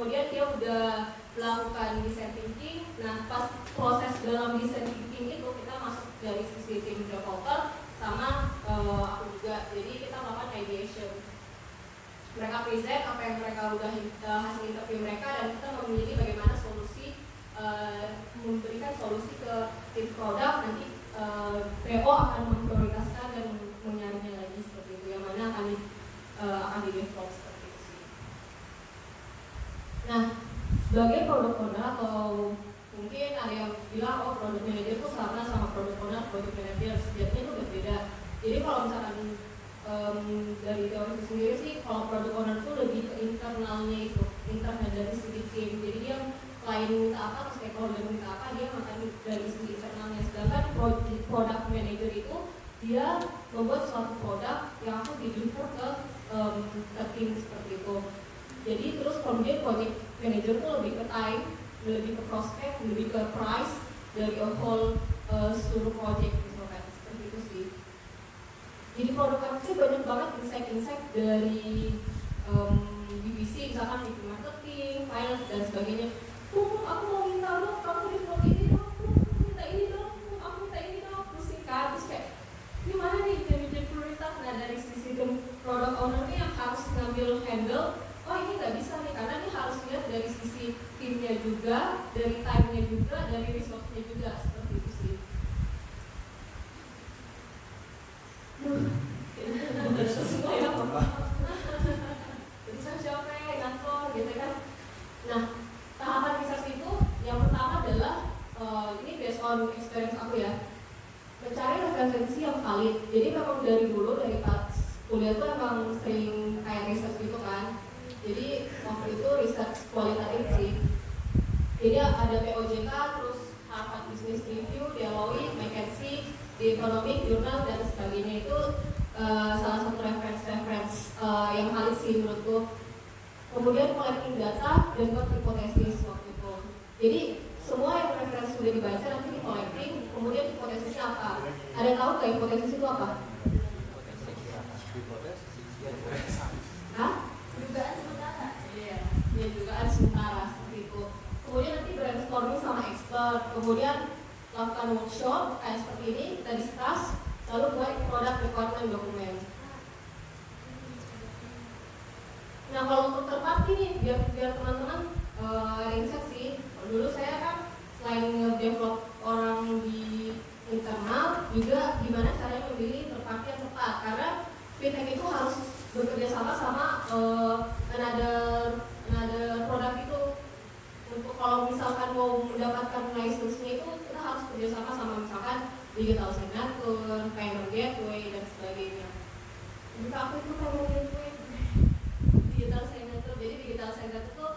kemudian dia udah melakukan design thinking. Nah, pas proses dalam design thinking itu kita masuk dari sisi tim developer sama aku juga. Jadi kita melakukan ideation. Mereka present apa yang mereka udah hasil interview mereka, dan kita memilih bagaimana solusi, memberikan solusi ke tim produk. Nanti PO akan memprioritaskan dan menyarinya lagi seperti itu, yang mana akan di develop seperti itu sih. Nah, sebagai product owner, atau mungkin ada yang bilang oh product manager itu sama product owner, product manager sejatinya itu berbeda. Jadi kalau misalkan dari teori itu sendiri sih, kalau product owner itu lebih ke internalnya, itu internal dari segi tim. Jadi dia klien minta apa atau stakeholder minta apa, dia makan dari segi internalnya. Sedangkan product manager itu dia membuat suatu produk yang akan di-deliver ke tim seperti itu. Jadi terus kemudian project manager itu lebih ke time, lebih ke prospek, lebih ke price dari whole seluruh project misalkan seperti itu sih. Jadi produk sih banyak banget insight dari divisi, misalkan di marketing, finance dan sebagainya. Aku mau minta dong, kamu develop ini dong, aku minta ini dong, aku minta ini dong, pusing kan, terus kayak gimana nih jadi prioritas. Nah dari sisi product owner ini yang harus ngambil handle, oh ini nggak bisa nih, karena ini harus lihat dari sisi timnya juga, dari time-nya juga, dari resource-nya juga, seperti itu sih. Udah sesuai ya Bapak. Jadi saya capek, ngantor gitu kan. Nah, tahapan research itu yang pertama adalah ini based on experience aku ya, mencari referensi yang valid. Jadi memang dari dulu, dari pas kuliah tuh emang sering kayak research gitu kan. Jadi waktu itu research kualitatif sih. Jadi ada POJK, terus Harvard Business Review, Deloitte, McKinsey, The Economic Journal dan sebagainya. Itu salah satu reference yang valid sih menurutku. Kemudian collecting data dan buat hipotesis waktu itu. Jadi semua yang referensi sudah dibaca nanti di collecting, kemudian hipotesisnya apa? Ada tahu nggak hipotesis itu apa? Hah? Dugaan sementara. Iya, ya dugaan sementara seperti itu. Kemudian nanti brainstorming sama expert, kemudian lakukan workshop kayak seperti ini, kita discuss, lalu buat product requirement dokumen. Nah kalau untuk third nih, biar teman-teman riset sih. Dulu saya kan selain nge-develop orang di internal, juga gimana caranya memilih third party yang tepat. Karena fintech itu harus bekerja sama another produk itu. Untuk kalau misalkan mau mendapatkan license-nya itu, kita harus kerjasama sama misalkan digital signature, payment gateway dan sebagainya. Jadi aku itu payment gateway, digital signature. Jadi digital signature itu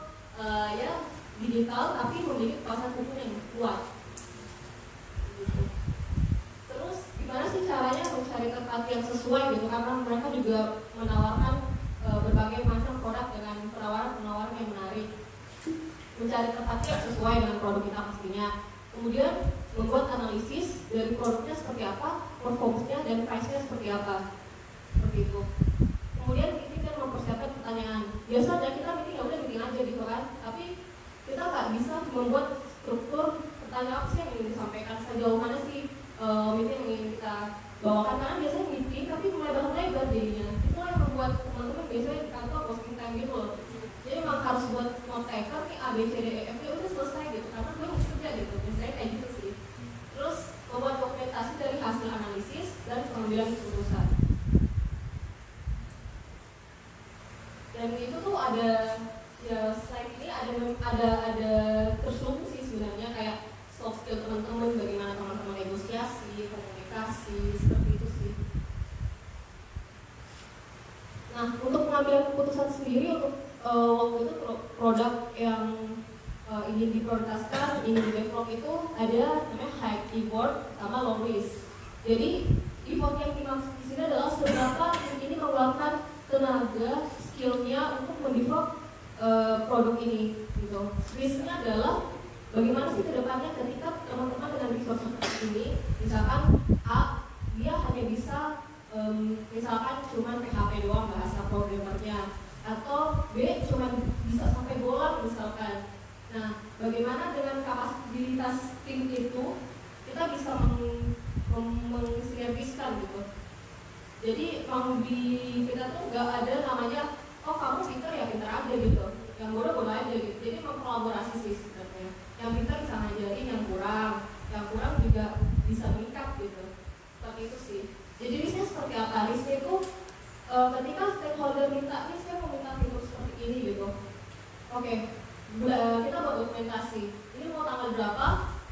ya digital tapi memiliki kekuasaan hukum yang kuat. Gitu. Terus gimana sih caranya mencari tempat yang sesuai gitu? Karena mereka juga menawarkan berbagai macam produk dengan penawaran yang menarik. Mencari tempat yang sesuai dengan produk kita pastinya. Kemudian membuat analisis dari produknya seperti apa, performance-nya dan price-nya seperti apa. Seperti itu. Kemudian meeting dan mempersiapkan pertanyaan. Biasanya kita meeting ya udah meeting aja gitu kan, tapi kita nggak bisa membuat struktur pertanyaan apa sih yang ingin disampaikan, sejauh mana sih meeting yang ingin kita bawakan. Karena biasanya meeting tapi melebar-lebar jadinya. Itulah yang membuat teman-teman biasanya di kantor posting time gitu loh. Jadi memang harus buat note taker nih A, B, C, D, E, F, ya udah selesai gitu, karena gue harus kerja gitu. Biasanya kayak gitu sih. Terus membuat dokumentasi dari hasil analisis dan pengambilan keputusan. Dan itu tuh ada ya, slide ini ada tersubung sih sebenarnya, kayak soft skill teman-teman, bagaimana teman-teman negosiasi, komunikasi, seperti itu sih. Nah, untuk pengambilan keputusan sendiri untuk waktu itu produk yang ingin diprioritaskan, ingin di-develop itu ada namanya high effort sama low risk. Jadi effort yang dimaksud di sini adalah seberapa ini mengeluarkan tenaga, skillnya untuk mendevelop produk ini gitu. Risknya adalah bagaimana sih kedepannya ketika teman-teman dengan resource seperti ini, misalkan A, dia hanya bisa misalkan cuma PHP doang bahasa programmernya, atau B cuma bisa sampai bolang misalkan Nah, bagaimana dengan kapasitas tim itu kita bisa mensinergiskan gitu. Jadi di kita tuh nggak ada namanya, oh kamu pintar ya pintar aja gitu, yang bodoh aja gitu. Jadi mengkolaborasi sih sebenarnya. Yang pintar bisa ngajarin yang kurang juga bisa mengikat gitu. Seperti itu sih. Jadi risknya seperti apa? Risknya itu ketika stakeholder minta, nih saya mau minta fitur seperti ini gitu. Oke, kita buat dokumentasi. Ini mau tanggal berapa,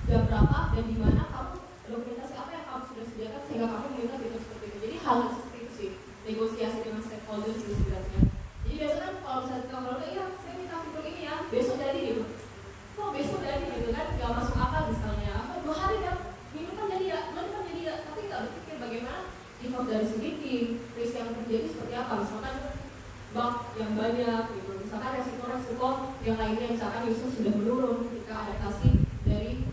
jam berapa, dan di mana kamu dokumentasi apa yang kamu sudah sediakan sehingga kamu minta fitur seperti itu. Jadi hal seperti itu sih, negosiasi dengan stakeholder sih sebenarnya. Jadi biasanya kan kalau misalnya stakeholder, iya saya minta fitur ini ya, besok jadi gitu. Kok besok jadi gitu kan, gak masuk akal misalnya. Apa 2 hari kan, minggu kan jadi ya, bulan kan jadi ya. Tapi gak berpikir bagaimana effort dari segi tim, risk yang terjadi seperti apa. Misalkan bug yang banyak gitu. Misalkan resiko-resiko yang lainnya, misalkan user sudah menurun ketika adaptasi dari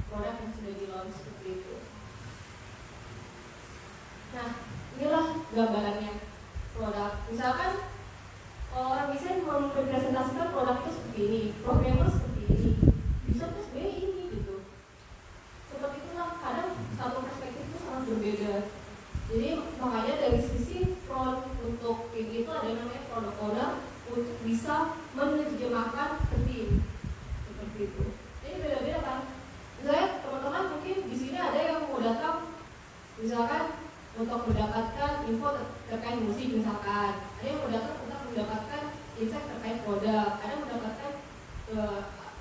produk yang sudah di-launch seperti itu. Nah, inilah gambarannya produk. Misalkan orang desain mempresentasikan produk itu seperti ini, programmer seperti ini, user itu sebenarnya ini gitu. Seperti itulah, kadang satu perspektif itu sangat berbeda. Jadi makanya dari sisi front untuk tim itu ada namanya product owner untuk bisa menerjemahkan ke tim seperti itu. Ini beda-beda kan. Misalnya teman-teman mungkin di sini ada yang mau datang, misalkan untuk mendapatkan info terkait musik misalkan, ada yang mau datang untuk mendapatkan insight terkait produk, ada yang mendapatkan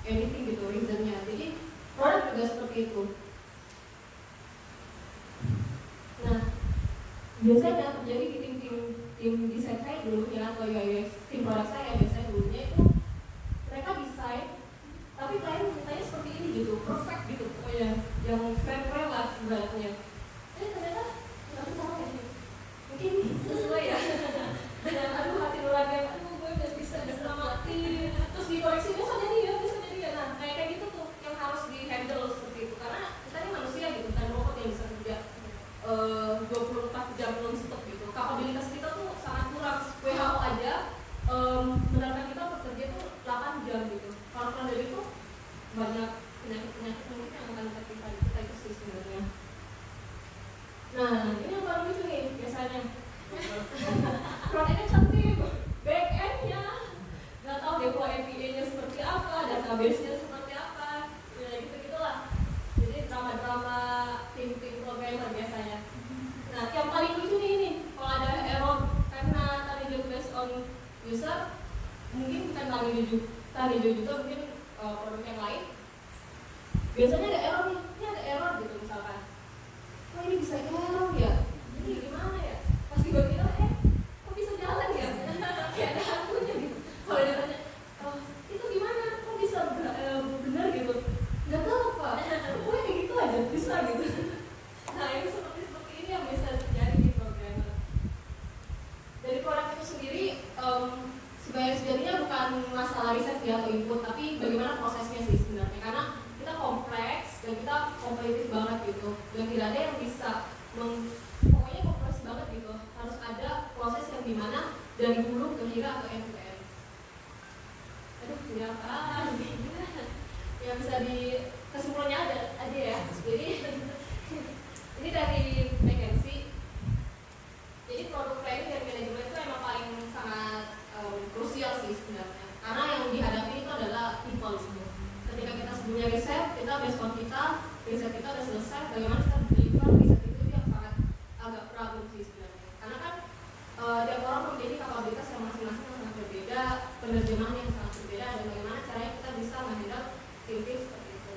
anything gitu reasonnya. Jadi produk juga seperti itu. Nah, biasanya terjadi di tim desain saya dulunya atau tim produk saya biasanya dulunya itu mereka desain tapi klien mintanya seperti ini gitu, perfect gitu pokoknya, yang keren-keren lah ibaratnya. Tapi ternyata nggak tahu ya, mungkin sesuai ya dengan aduh hati nurani yang aduh gue udah bisa diselamatin terus dikoreksi bisa jadi ya. Nah kayak gitu tuh yang harus di handle seperti itu, karena kita ini manusia gitu, bukan robot yang bisa kerja 24 jam non-stop gitu. Kapabilitas kita tuh sangat kurang. WHO aja menargetkan kita bekerja tuh 8 jam gitu. Kalau kurang dari itu banyak penyakit-penyakit mungkin yang akan tertimpa kita itu sih sebenarnya. Nah, ini yang paling lucu nih biasanya. Front-end-nya cantik, back-end-nya nggak tahu deploy API-nya seperti apa, database-nya seperti apa, ya gitu-gitulah. Jadi drama-drama tim-tim programmer biasanya. Nah, yang paling lucu nih, kalau ada error karena tadi job based on user, mungkin bukan tadi job juga mungkin produk yang lain. Biasanya ada error nih, ini ada error gitu misalkan. Oh ini bisa error ya? Ini gimana ya? Pas tiba-tiba kok bisa jalan ya? Kayak ada hantunya gitu. Kalau dia tanya, oh, itu gimana? Kok bisa benar gitu? Nggak tahu Pak, pokoknya kayak gitu aja, bisa gitu. Nah itu seperti ini yang bisa terjadi di programmer. Dari produk itu sendiri, sebenarnya bukan masalah riset ya atau input, tapi bagaimana prosesnya sih sebenarnya. Karena kita kompleks dan kita kompetitif banget gitu, dan tidak ada yang bisa pokoknya kompleks banget gitu. Harus ada proses yang dimana dari hulu ke hilir atau end to end. Aduh, ini apa? Yang bisa di kesimpulannya ada aja ya. Jadi ini dari McKinsey. Jadi produk planning dan manajemen itu emang paling sangat krusial sih sebenarnya. Karena yang dihadapi itu adalah people semua. Ketika kita sebelumnya riset, kita based on riset kita udah selesai, bagaimana kita deliver riset itu yang sangat agak problem sih sebenarnya. Karena kan tiap orang memiliki kapabilitas yang masing-masing yang sangat berbeda, penerjemahan yang sangat berbeda, dan bagaimana caranya kita bisa menghandle tim-tim seperti itu.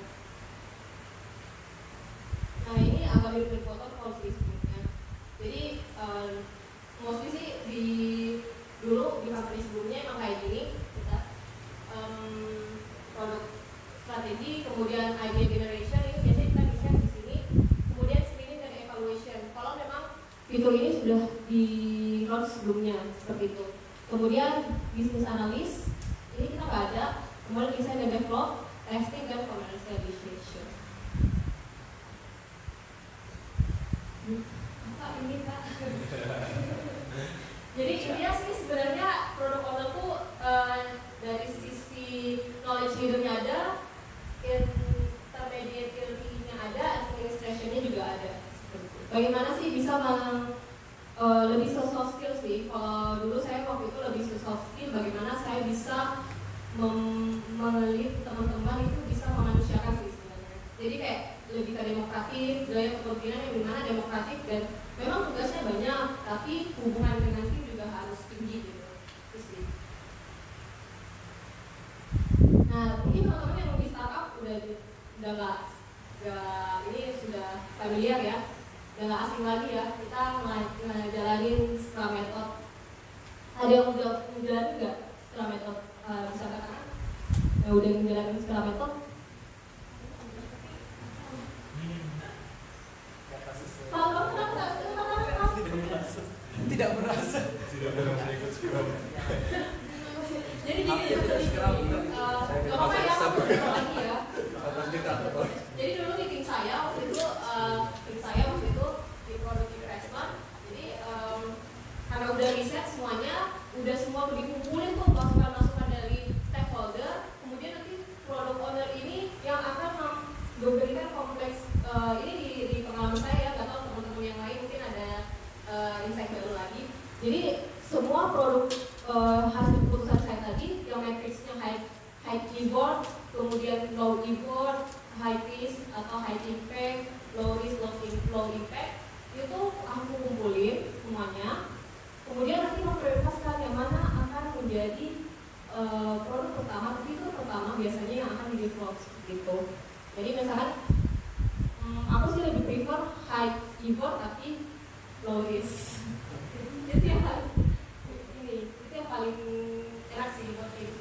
Nah ini agak mirip protokol sih sebenarnya. Jadi mostly sih dulu di company sebelumnya emang kayak gini kita produk strategi, kemudian idea generation ini biasanya kita desain di sini, kemudian screening dan evaluation. Kalau memang fitur ini sudah di launch sebelumnya seperti itu. Kemudian business analyst ini kita nggak ada, kemudian design dan develop, testing dan commercialization. Apa ini Kak? Jadi intinya sih sebenarnya produk owner tuh dari sisi knowledge leader-nya ada, bagaimana sih bisa lebih soft skill sih. Kalau dulu saya waktu itu lebih soft skill, bagaimana saya bisa mengelit teman-teman itu bisa memanusiakan sih sebenarnya. Jadi kayak lebih ke demokratif, gaya kepemimpinan yang dimana demokratif dan memang tugasnya banyak, tapi hubungan dengan tim juga harus tinggi gitu. Itu sih. Nah, mungkin teman-teman yang di startup udah nggak ini sudah familiar ya, udah nggak asing lagi ya. Kita ngejalanin Scrum Method. Ada yang udah ngejalanin nggak Scrum Method? Bisa katakan? Yang udah ngejalanin Scrum Method? Tidak merasa ikut Scrum. Jadi gini, gak apa ya, aku lagi ya. Jadi dulu di tim saya waktu itu di Productive Response. Jadi karena udah riset semuanya, udah semua dikumpulin tuh masukan-masukan dari stakeholder. Kemudian nanti product owner ini yang akan memberikan kompleks ini di pengalaman saya ya, nggak tahu teman-teman yang lain mungkin ada insight baru lagi. Jadi semua produk hasil keputusan saya tadi yang matriksnya high keyboard, kemudian low keyboard, high risk atau high impact, low risk, low impact, itu aku kumpulin semuanya. Kemudian nanti memprioritaskan yang mana akan menjadi produk pertama, fitur pertama biasanya yang akan di develop gitu. Jadi misalkan aku sih lebih prefer high keyboard tapi low risk. Itu yang paling enak sih buat tim.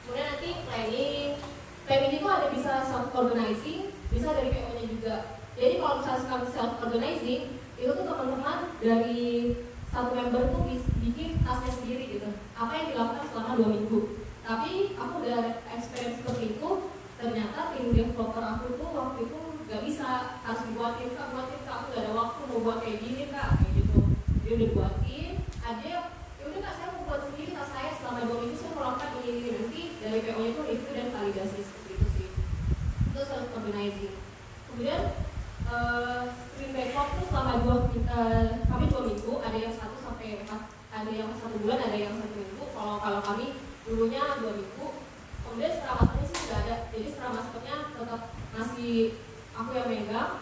Kemudian nanti planning itu ada bisa self organizing, bisa dari PO-nya juga. Jadi kalau misalnya self organizing itu tuh teman-teman dari satu member tuh bikin tasnya sendiri gitu. Apa yang dilakukan selama 2 minggu. Tapi aku udah experience seperti itu, ternyata tim developer aku tuh waktu itu gak bisa, harus dibuatin kak, aku gak ada waktu mau buat kayak gini kak, kayak gitu. Dia udah buatin, ada udah kak saya mau buat sendiri tas saya selama 2 minggu saya melakukan ini nanti dari PO nya itu review dan validasi seperti itu sih. Itu self organizing. Kemudian sprint backlog itu selama kami 2 minggu, ada yang 1 sampai 4, ada yang 1 bulan, ada yang 1 minggu. Kalau kami dulunya 2 minggu. Kemudian Scrum Masternya sih sudah ada, jadi Scrum Masternya tetap masih aku yang megang.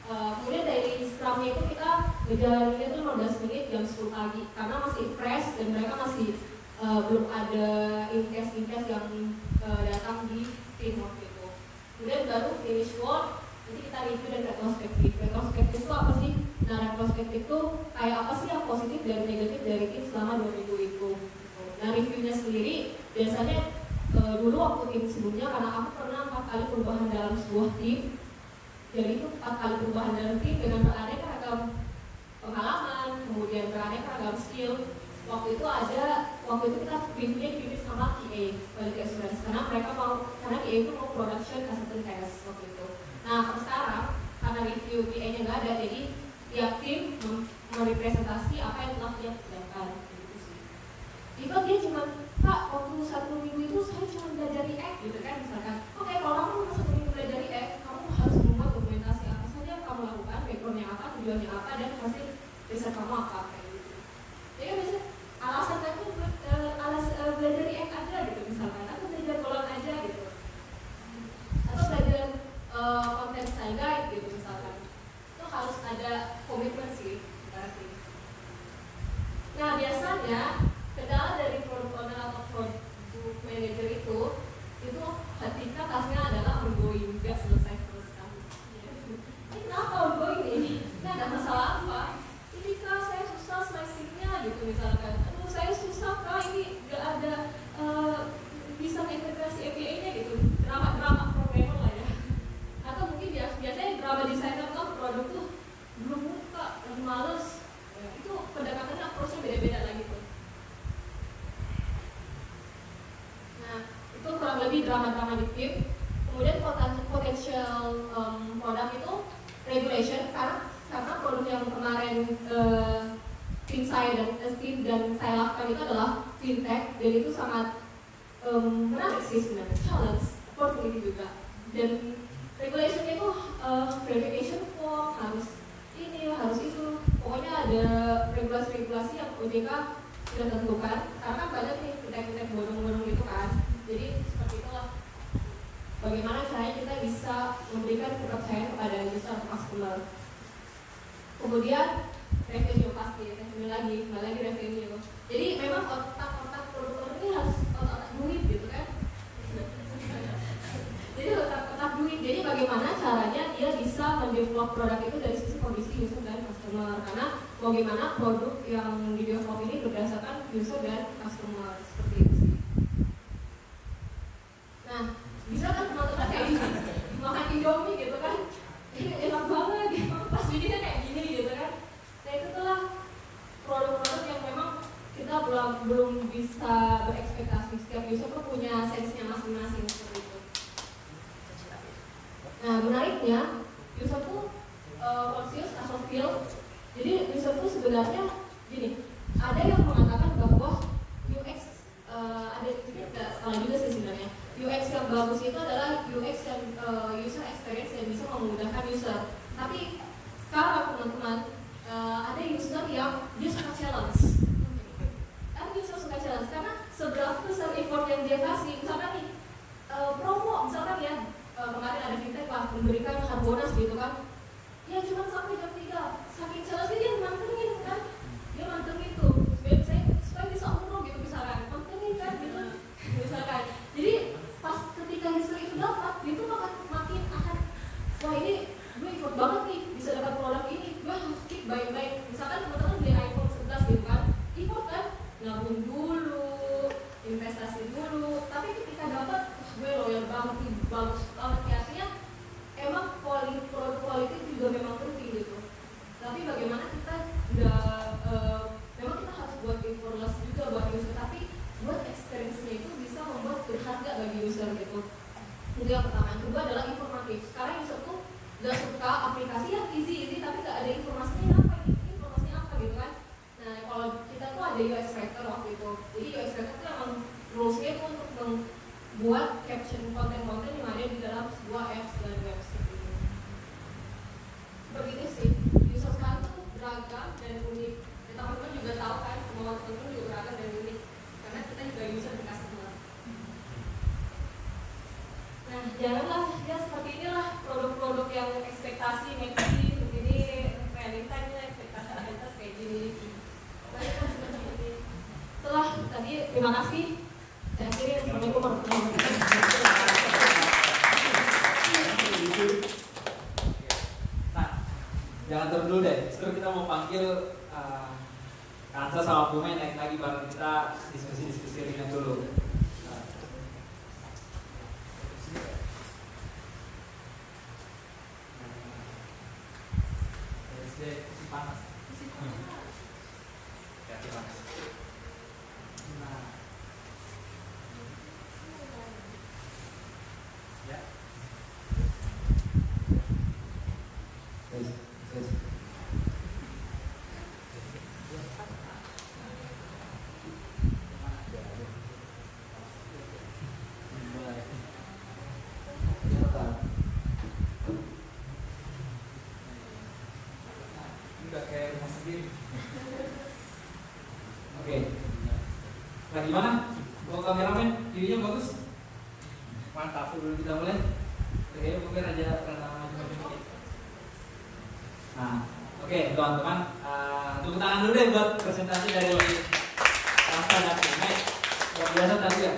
Kemudian dari Scrum-nya itu kita ngejalaninnya itu 15 menit jam 10 pagi karena masih fresh dan mereka masih belum ada in-case yang datang di tim waktu itu. Kemudian baru finish work, jadi kita review dan retrospektif. Retrospektif itu apa sih? Nah, retrospektif itu kayak apa sih yang positif dan negatif dari tim selama 2 minggu itu. Nah, reviewnya sendiri biasanya dulu waktu tim sebelumnya, karena aku pernah 4 kali perubahan dalam sebuah tim. Jadi itu 4 kali perubahan dalam tim dengan beraneka ragam pengalaman, kemudian beraneka ragam skill. Waktu itu kita reviewnya dipimpin sama TA, quality assurance, karena TA itu mau production acceptance test waktu itu. Nah, sekarang karena review TA-nya nggak ada, jadi tiap tim merepresentasi apa yang telah dia kerjakan. Gitu sih. Jika dia cuma, Kak, waktu 1 minggu itu saya cuma belajar React gitu kan, misalkan. Oke, kalau kamu 1 minggu belajar React, kamu harus membuat dokumentasi apa saja yang kamu lakukan, backgroundnya apa, tujuannya apa, dan hasil riset kamu apa, kayak gitu. Jadi biasanya alasan aku belajar React aja gitu misalkan, atau belajar Golang aja gitu, atau belajar konten style guide gitu misalkan. Itu harus ada komitmen sih berarti. Nah, biasanya kendala dari product owner atau product manager itu ketika tasnya adalah ongoing, gak selesai-selesai. Ini kenapa ongoing ini? Nah, ada masalah apa? Ini kak, saya susah slicing-nya gitu misalkan. Aduh, saya susah kak, ini gak ada bisa integrasi API-nya gitu. Drama programmer lah ya. Atau mungkin biasanya drama designer tuh produk tuh belum buka, lagi males. Itu pendekatannya approach-nya beda-beda lagi tuh. Nah, itu kurang lebih drama-drama di tim. Kemudian potential produk itu regulation, karena produk yang kemarin tim saya dan saya lakukan itu adalah fintech, dan itu sangat menarik sih sebenarnya, challenge, opportunity juga. Dan regulation itu verification form harus ini, harus itu. Pokoknya ada regulasi-regulasi yang OJK sudah tentukan. Karena kan banyak nih fintech bodong-bodong gitu kan. Jadi seperti itulah. Bagaimana caranya kita bisa memberikan kepercayaan kepada user atau customer. Kemudian revenue pasti, revenue lagi, kembali lagi revenue. Jadi memang otak-otak produk ini harus otak-otak duit gitu kan. Jadi otak-otak duit. Jadi bagaimana caranya dia bisa mendevelop produk itu dari sisi kondisi user dan customer. Karena mau gimana produk yang didevelop ini berdasarkan user dan customer seperti itu sih. Nah, bisa kan teman-teman kayak gini makan Indomie gitu kan, enak banget gitu, pas bikinnya kayak gini gitu kan. Nah itu telah produk-produk yang memang kita belum bisa berekspektasi. Setiap user tuh punya sense-nya masing-masing seperti itu. Nah menariknya user tuh conscious atau feel. Jadi user tuh sebenarnya gini, ada yang mengatakan bahwa UX ada salah juga sih sebenarnya. UX yang bagus itu adalah UX yang user experience yang bisa memudahkan user. Tapi sekarang teman-teman ada user yang dia suka challenge. User suka challenge karena seberapa besar effort yang dia kasih. Misalkan nih promo, misalkan ya kemarin ada fintech lah memberikan harbonas gitu kan. Ya cuma sampai jam 3. Saking challenge dia mantengin kan. Dia mantengin tuh. Supaya bisa umroh gitu misalkan. Mantengin kan gitu. Misalkan. Jadi pas ketika user itu dapat, itu makin akan, wah ini gue effort banget nih bisa dapat produk ini, gue harus keep baik-baik. Misalkan teman-teman beli iPhone 11 gitu kan, effort kan, nabung dulu, investasi dulu, tapi ketika dapat, gue loyal banget nih, bagus banget ya. Artinya emang produk quality juga memang penting gitu. Tapi bagaimana kita memang kita harus buat effortless juga buat user, tapi buat experience-nya itu bisa membuat berharga bagi user gitu. Itu yang pertama. Yang kedua adalah informatif. Sekarang user tuh gak suka aplikasi yang easy tapi gak ada informasinya apa ini informasinya apa gitu kan. Nah kalau kita tuh ada UX writer waktu itu. Jadi UX writer tuh emang rules-nya itu untuk membuat caption konten-konten yang ada di dalam sebuah apps dan web seperti itu. Begitu sih. User sekarang tuh beragam dan unik. Dan teman-teman juga tahu kan, semua teman-teman juga beragam dan unik. Karena kita juga user di customer. Nah, janganlah ya seperti inilah produk-produk yang ekspektasi netizen begini, realitanya ekspektasi realitas kayak gini. Baiklah seperti ini. Setelah tadi terima kasih. Saya akhiri Assalamualaikum warahmatullahi wabarakatuh. Nah, jangan turun dulu deh. Setelah kita mau panggil Kansa sama Pumen naik lagi bareng kita diskusi ringan dulu. Panas. Ya, panas. Nah. Ya. Oke. Nah gimana? Kalau kameramen, videonya bagus? Mantap, sebelum kita mulai oke, mungkin aja macam-macam. Nah, oke teman-teman, tepuk tangan dulu deh buat presentasi dari Kansa dan Pumen. Luar biasa tadi ya.